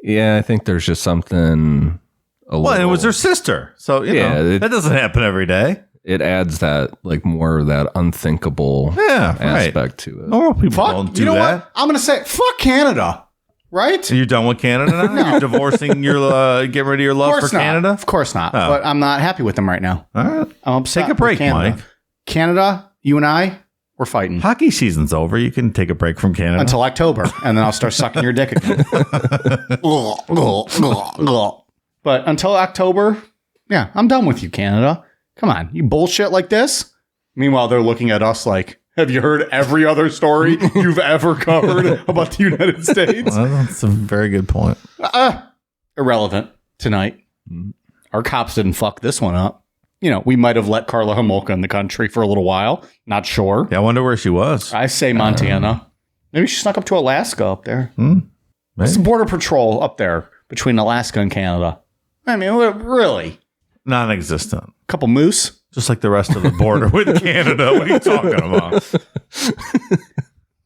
Yeah, I think there's just something. Well, and it was her sister, so you know that doesn't happen every day. It adds that like more of that unthinkable aspect to it. Normal people don't do you know that. what? I'm going to say, fuck Canada, right? Are you done with Canada now? No. You're divorcing your, getting rid of your love for Canada? Of course not. But I'm not happy with them right now. All right. I'm upset. Take a break, with Canada. Mike. Canada, you and I, we're fighting. Hockey season's over. You can take a break from Canada. Until October, and then I'll start sucking your dick again. But until October, yeah, I'm done with you, Canada. Come on, you bullshit like this. Meanwhile, they're looking at us like, have you heard every other story you've ever covered about the United States? Well, that's a very good point. Irrelevant tonight. Our cops didn't fuck this one up. You know, we might have let Karla Homolka in the country for a little while. Not sure. Yeah, I wonder where she was. I say Montana. Maybe she snuck up to Alaska up there. Maybe. It's border patrol up there between Alaska and Canada. I mean, really? Non-existent. A couple moose? Just like the rest of the border with Canada. What are you talking about?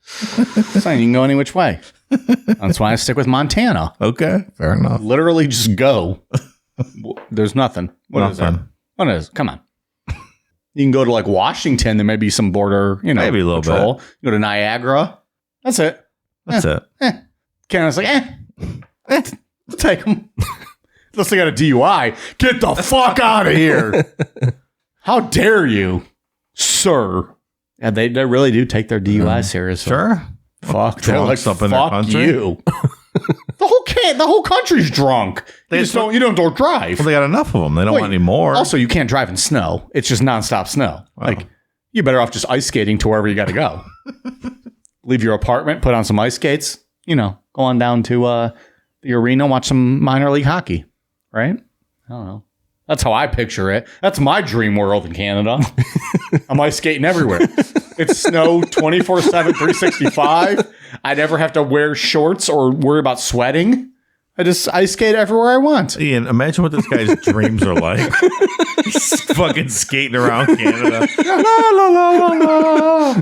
Saying you can go any which way. That's why I stick with Montana. Okay, fair enough. Literally just go. There's nothing. What is there? Nothing. What is? Come on. You can go to like Washington. There may be some border, you know, Maybe a little patrol. bit. You go to Niagara. That's it. That's it. Canada's like, we'll take them. Unless they got a DUI. Get the fuck out of here. How dare you, sir? And they really do take their DUI seriously. Sure. Fuck. They're Drunks up in their fuck country. you. The whole country's drunk. You don't drive. Well, they got enough of them. They don't want any more. Also, you can't drive in snow. It's just nonstop snow. Like, you're better off just ice skating to wherever you got to go. Leave your apartment, put on some ice skates, you know, go on down to the arena, watch some minor league hockey, right? I don't know. That's how I picture it. That's my dream world in Canada. I'm ice skating everywhere. It's snow 24/7, 365. I never have to wear shorts or worry about sweating. I just ice skate everywhere I want. Ian, imagine what this guy's dreams are like. He's fucking skating around Canada. La, la, la, la, la.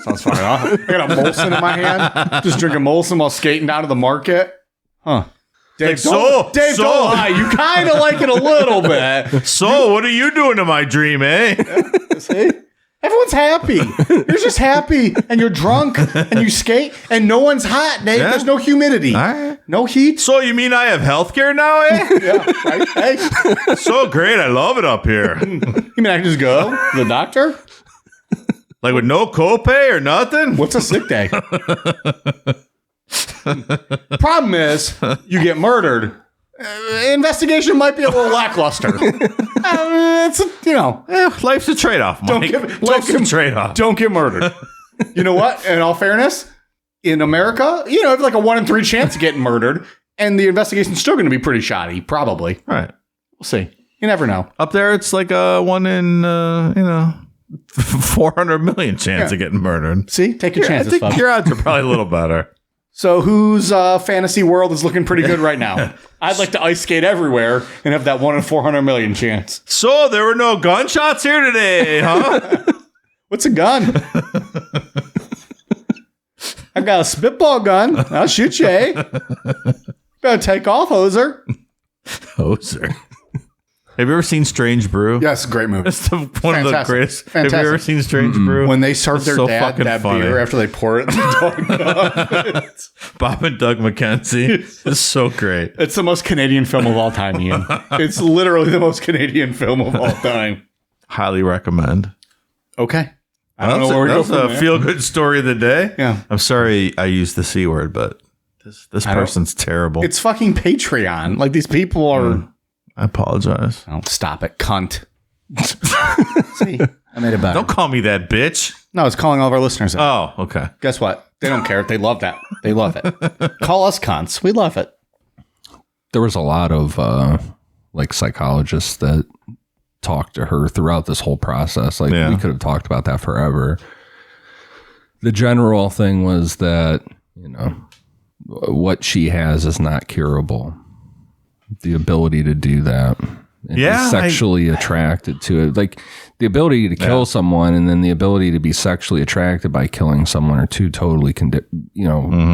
Sounds fine. I got a Molson in my hand. Just drinking Molson while skating down to the market. Huh. Dave, don't lie. You kind of like it a little bit. So, what are you doing to my dream, eh? See? Everyone's happy. You're just happy, and you're drunk, and you skate, and no one's hot, Dave. Yeah. There's no humidity. All right. No heat. So, you mean I have healthcare now, eh? Yeah, right? Hey, So great. I love it up here. you mean I can just go to the doctor? Like with no copay or nothing? What's a sick day? Problem is, you get murdered. Investigation might be a little lackluster. It's Life's a trade-off, Mike. Life's a trade-off. Don't get murdered. You know what? In all fairness, in America, you know, have like a 1 in 3 chance of getting murdered, and the investigation's still going to be pretty shoddy. Probably. Right. We'll see. You never know. Up there, it's like a 1 in, 400 million chance of getting murdered. See, take your chances, I think folks. your odds are probably a little better. So whose fantasy world is looking pretty good right now? I'd like to ice skate everywhere and have that 1 in 400 million chance. So there were no gunshots here today, huh? What's a gun? I got a spitball gun. I'll shoot you, eh? Better take off, hoser. Hoser. Have you ever seen Strange Brew? Yes, great movie. It's one of the Fantastic. greatest. Fantastic. Have you ever seen Strange Brew? When they serve It's their so dad fucking that funny. beer after they pour it in the dog. Bob and Doug McKenzie. It's so great. It's the most Canadian film of all time, Ian. It's literally the most Canadian film of all time. Highly recommend. Okay. I don't know where we go That's from a there. feel-good story of the day. Yeah. I'm sorry I used the C word, but this person's terrible. It's fucking Patreon. Like, these people are... I apologize. Oh, stop it, cunt. See, I made it better. Don't call me that, bitch. No, it's calling all of our listeners out. Oh, okay. Guess what? They don't care. They love that. They love it. Call us cunts. We love it. There was a lot of like psychologists that talked to her throughout this whole process. Like Yeah. we could have talked about that forever. The general thing was that you know, what she has is not curable. The ability to do that. And be sexually attracted to it. Like the ability to kill someone and then the ability to be sexually attracted by killing someone are two totally,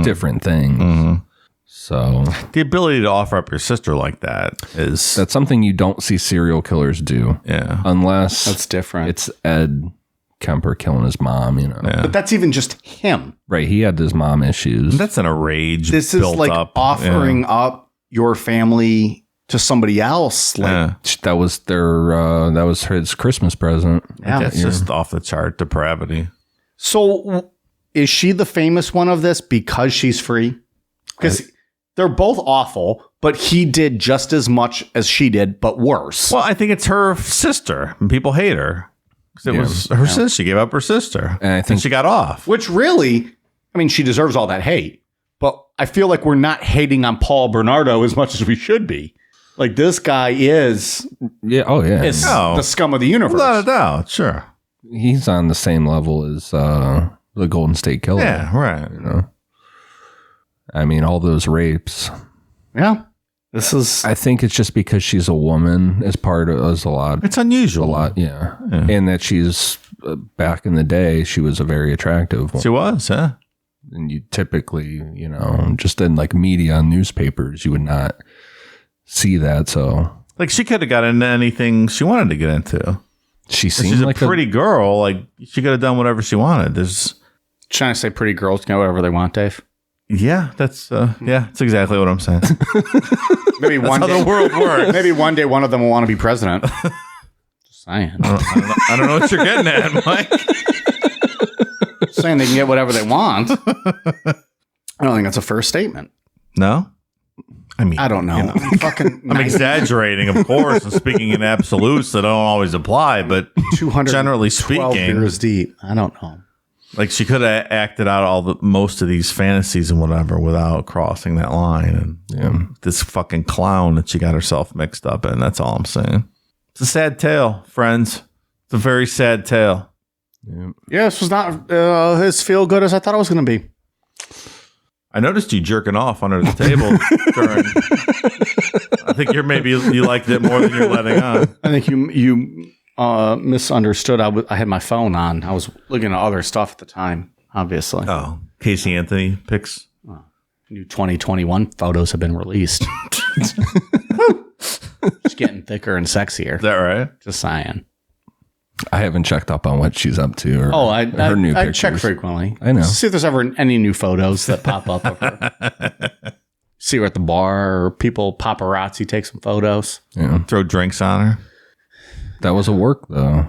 different things. So the ability to offer up your sister like that's something you don't see serial killers do. Yeah. Unless that's different. It's Ed Kemper killing his mom, you know. Yeah. But that's even just him. Right. He had his mom issues. That's in a rage. This is like offering up your family to somebody else. Like that was his Christmas present. Yeah. That's just off the chart depravity. So is she the famous one of this because she's free? Because they're both awful, but he did just as much as she did, but worse. Well, I think it's her sister, and people hate her. It was her sister. She gave up her sister, and I think she got off. Which really, I mean, she deserves all that hate. But I feel like we're not hating on Paul Bernardo as much as we should be. Like, this guy is the scum of the universe. Without a doubt, sure. He's on the same level as the Golden State Killer. Yeah, right. You know? I mean, all those rapes. Yeah. I think it's just because she's a woman as a lot. It's unusual. A lot, yeah. And that she's, back in the day, she was a very attractive woman. She was, huh? And you typically, just in like media and newspapers, you would not see that. So, like, she could have got into anything she wanted to get into. She's like a pretty girl. Like, she could have done whatever she wanted. Trying to say pretty girls can do whatever they want, Dave. Yeah, that's exactly what I'm saying. Maybe that's how the world works. Maybe one day one of them will want to be president. Just saying. I don't know what you're getting at, Mike. Saying they can get whatever they want. I don't think that's a fair statement. No? I mean, I don't know. I'm exaggerating, of course, and speaking in absolutes that don't always apply, but generally speaking, beers deep. I don't know. Like, she could have acted out most of these fantasies and whatever without crossing that line. And this fucking clown that she got herself mixed up in. That's all I'm saying. It's a sad tale, friends. It's a very sad tale. Yeah, this was not as feel good as I thought it was going to be. I noticed you jerking off under the table during. I think you liked it more than you're letting on. I think you misunderstood. I had my phone on. I was looking at other stuff at the time, obviously. Oh, Casey Anthony pics. New 2021 photos have been released. It's getting thicker and sexier. Is that right? Just saying. I haven't checked up on what she's up to. I check frequently. I know. See if there's ever any new photos that pop up of her. See her at the bar, or people paparazzi take some photos. Yeah. Throw drinks on her. That was a work, though.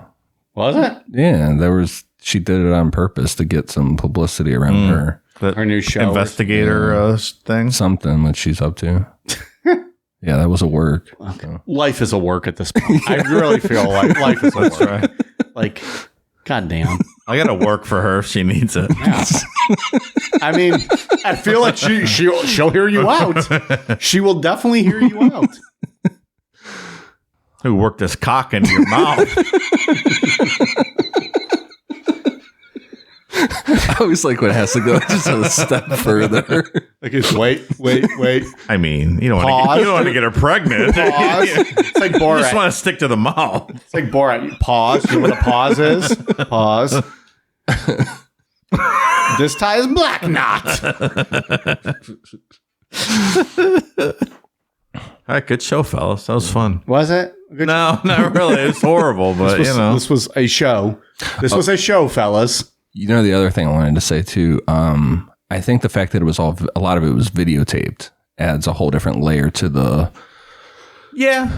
Was it? Yeah, she did it on purpose to get some publicity around her. Her new show. Investigator thing? Something that she's up to. Yeah, that was a work. Okay. So. Life is a work at this point. I really feel like life is a work. That's right. Like, goddamn. I got to work for her if she needs it. Yeah. I mean, I feel like she'll hear you out. She will definitely hear you out. Who worked this cock into your mouth? I always like when it has to go just a step further. Like, it's wait. I mean, you don't want to get her pregnant. Pause. It's like Borat. You just want to stick to the mouth. It's like Borat. Pause. You know what a pause is? Pause. This tie is black knot. All right, good show, fellas. That was fun. Was it? No, not really. It was horrible, but this was a show. This was a show, fellas. You know, the other thing I wanted to say too, I think the fact that it was a lot of it was videotaped adds a whole different layer to the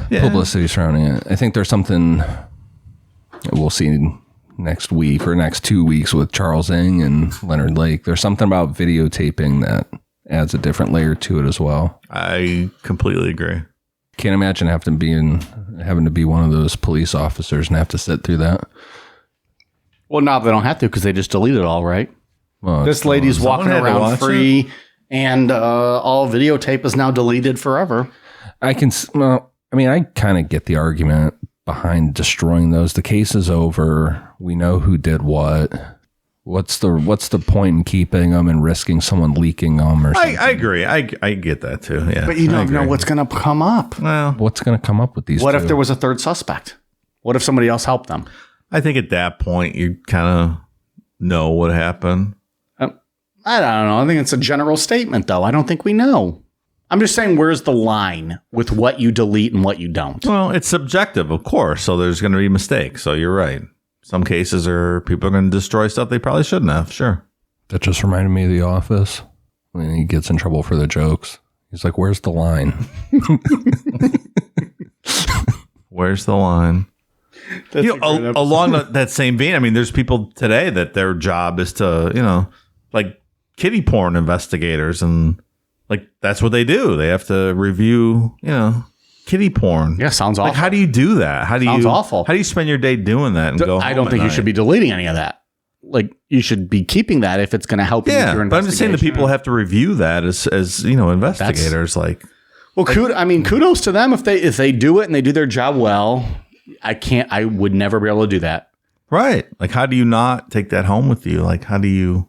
publicity surrounding it. I think there's something we'll see next week or next 2 weeks with Charles Ng and Leonard Lake. There's something about videotaping that adds a different layer to it as well. I completely agree. Can't imagine having to be one of those police officers and have to sit through that. Well, no, they don't have to because they just delete it all, right? Well, this lady's walking around free, and all videotape is now deleted forever. I kind of get the argument behind destroying those. The case is over. We know who did what. What's the point in keeping them and risking someone leaking them or something? I agree. I get that too. Yeah, But you don't know what's going to come up. Well, What's going to come up with these What two? if there was a third suspect? What if somebody else helped them? I think at that point you kind of know what happened. I don't know. I think it's a general statement, though. I don't think we know. I'm just saying, where's the line with what you delete and what you don't? Well, it's subjective, of course. So there's going to be mistakes. So you're right. Some cases are people are going to destroy stuff they probably shouldn't have. Sure. That just reminded me of The Office when he gets in trouble for the jokes. He's like, "Where's the line?" Where's the line? Along that same vein, I mean, there's people today that their job is to, like kiddie porn investigators, and like that's what they do. They have to review, kiddie porn. Yeah, sounds awful. Like, how do you do that? Sounds awful. How do you spend your day doing that and go? I don't think you should be deleting any of that. Like, you should be keeping that if it's going to help you with your investigation. But I'm just saying that people have to review that as investigators. Well, kudos to them if they do it and they do their job well. I would never be able to do that. Right. Like, how do you not take that home with you? Like, how do you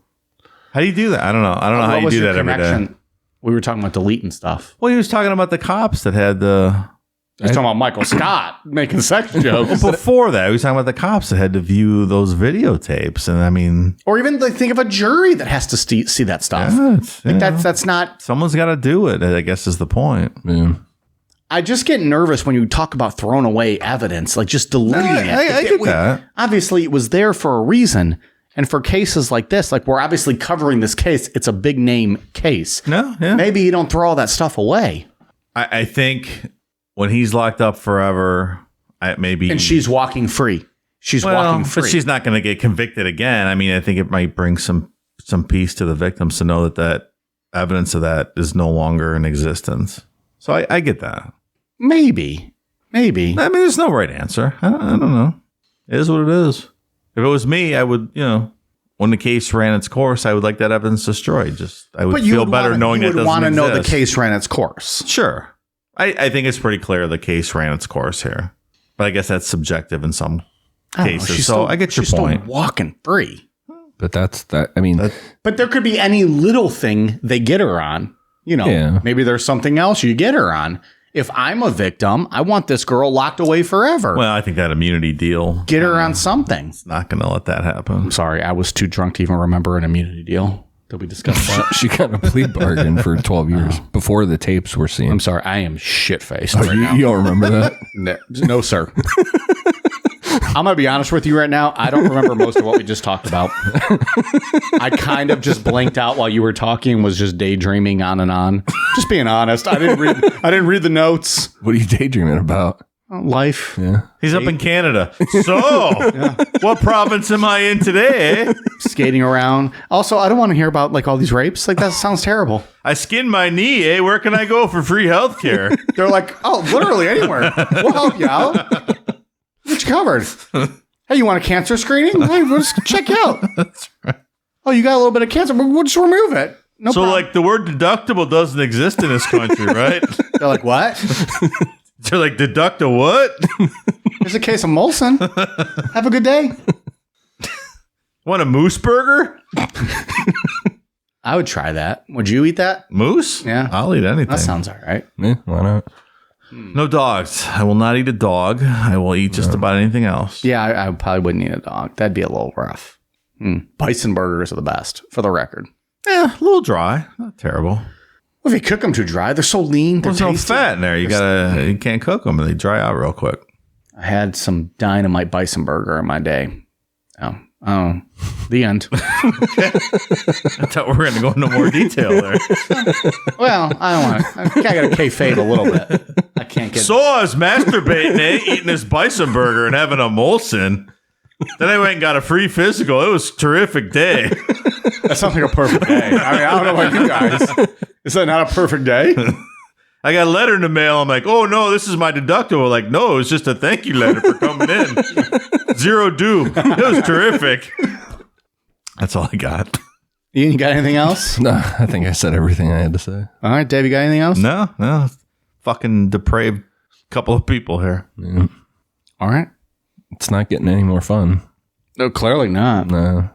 do that? I don't know. I don't know how you do that every day. We were talking about deleting stuff. Well, he was talking about the cops that had the. He was talking about Michael Scott making sex jokes. Well, before that, he was talking about the cops that had to view those videotapes, and I mean, or even like think of a jury that has to see that stuff. That's not. Someone's got to do it. I guess is the point. Yeah. I just get nervous when you talk about throwing away evidence, like just deleting it. I get that. Obviously, it was there for a reason. And for cases like this, like we're obviously covering this case, it's a big name case. No, yeah. Maybe you don't throw all that stuff away. I think when he's locked up forever, maybe. And she's walking free. Walking free. But she's not going to get convicted again. I mean, I think it might bring some peace to the victims to know that evidence of that is no longer in existence. So I get that. Maybe. I mean, there's no right answer. I don't know. It is what it is. If it was me, I would, when the case ran its course, I would like that evidence destroyed. I would feel better knowing that it doesn't exist. You would want to know the case ran its course. Sure. I think it's pretty clear the case ran its course here. But I guess that's subjective in some cases. So I get your point. Still walking free. But that's that. I mean, but there could be any little thing they get her on. Maybe there's something else you get her on. If I'm a victim, I want this girl locked away forever. Well, I think that immunity deal. Get her on something. It's not going to let that happen. I'm sorry. I was too drunk to even remember an immunity deal. Did we discuss that? She got a plea bargain for 12 years before the tapes were seen. I'm sorry. I am shit-faced right now. You don't remember that? No, sir. I'm going to be honest with you right now. I don't remember most of what we just talked about. I kind of just blanked out while you were talking and was just daydreaming on and on. Just being honest. I didn't read the notes. What are you daydreaming about? Life. Yeah. He's up in Canada. So, what province am I in today? Skating around. Also, I don't want to hear about like all these rapes. Like, that sounds terrible. I skinned my knee, Where can I go for free health care? They're like, oh, literally anywhere. We'll help you out. Get you covered. Hey, you want a cancer screening? Hey, we'll just check you out. That's right. Oh, you got a little bit of cancer. We'll just remove it. No problem. Like, the word deductible doesn't exist in this country, right? They're like, what? They're like, deduct a what? Here's a case of Molson. Have a good day. Want a moose burger? I would try that. Would you eat that? Moose? Yeah. I'll eat anything. That sounds all right. Yeah, why not? No dogs. I will not eat a dog. I will eat just about anything else. Yeah, I probably wouldn't eat a dog. That'd be a little rough. Bison burgers are the best, for the record. Yeah, a little dry. Not terrible. Well, if you cook them too dry, they're so lean. There's no fat in there. You can't cook them, and they dry out real quick. I had some dynamite bison burger in my day. Oh, the end. I thought we were going to go into more detail there. Well, I got to kayfabe a little bit. I can't get. So I was masturbating, eating this bison burger and having a Molson. Then I went and got a free physical. It was a terrific day. That sounds like a perfect day. I mean, I don't know about you guys. Is that not a perfect day? I got a letter in the mail. I'm like, oh no, this is my deductible. Like, no, it was just a thank you letter for coming in. Zero due. It was terrific. That's all I got. Ian, you got anything else? No, I think I said everything I had to say. All right, Dave, you got anything else? No. Fucking depraved couple of people here. Yeah. All right. It's not getting any more fun. No, clearly not. No.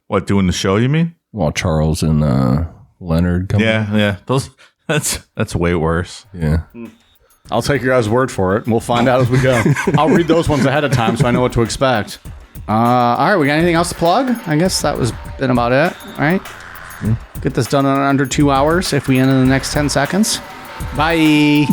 What, doing the show, you mean? Well, Charles and Leonard come. Yeah. That's way worse. Yeah. I'll take your guys' word for it. We'll find out as we go. I'll read those ones ahead of time so I know what to expect. All right, we got anything else to plug? I guess that was been about it, right? Get this done in under 2 hours if we end in the next 10 seconds. Bye.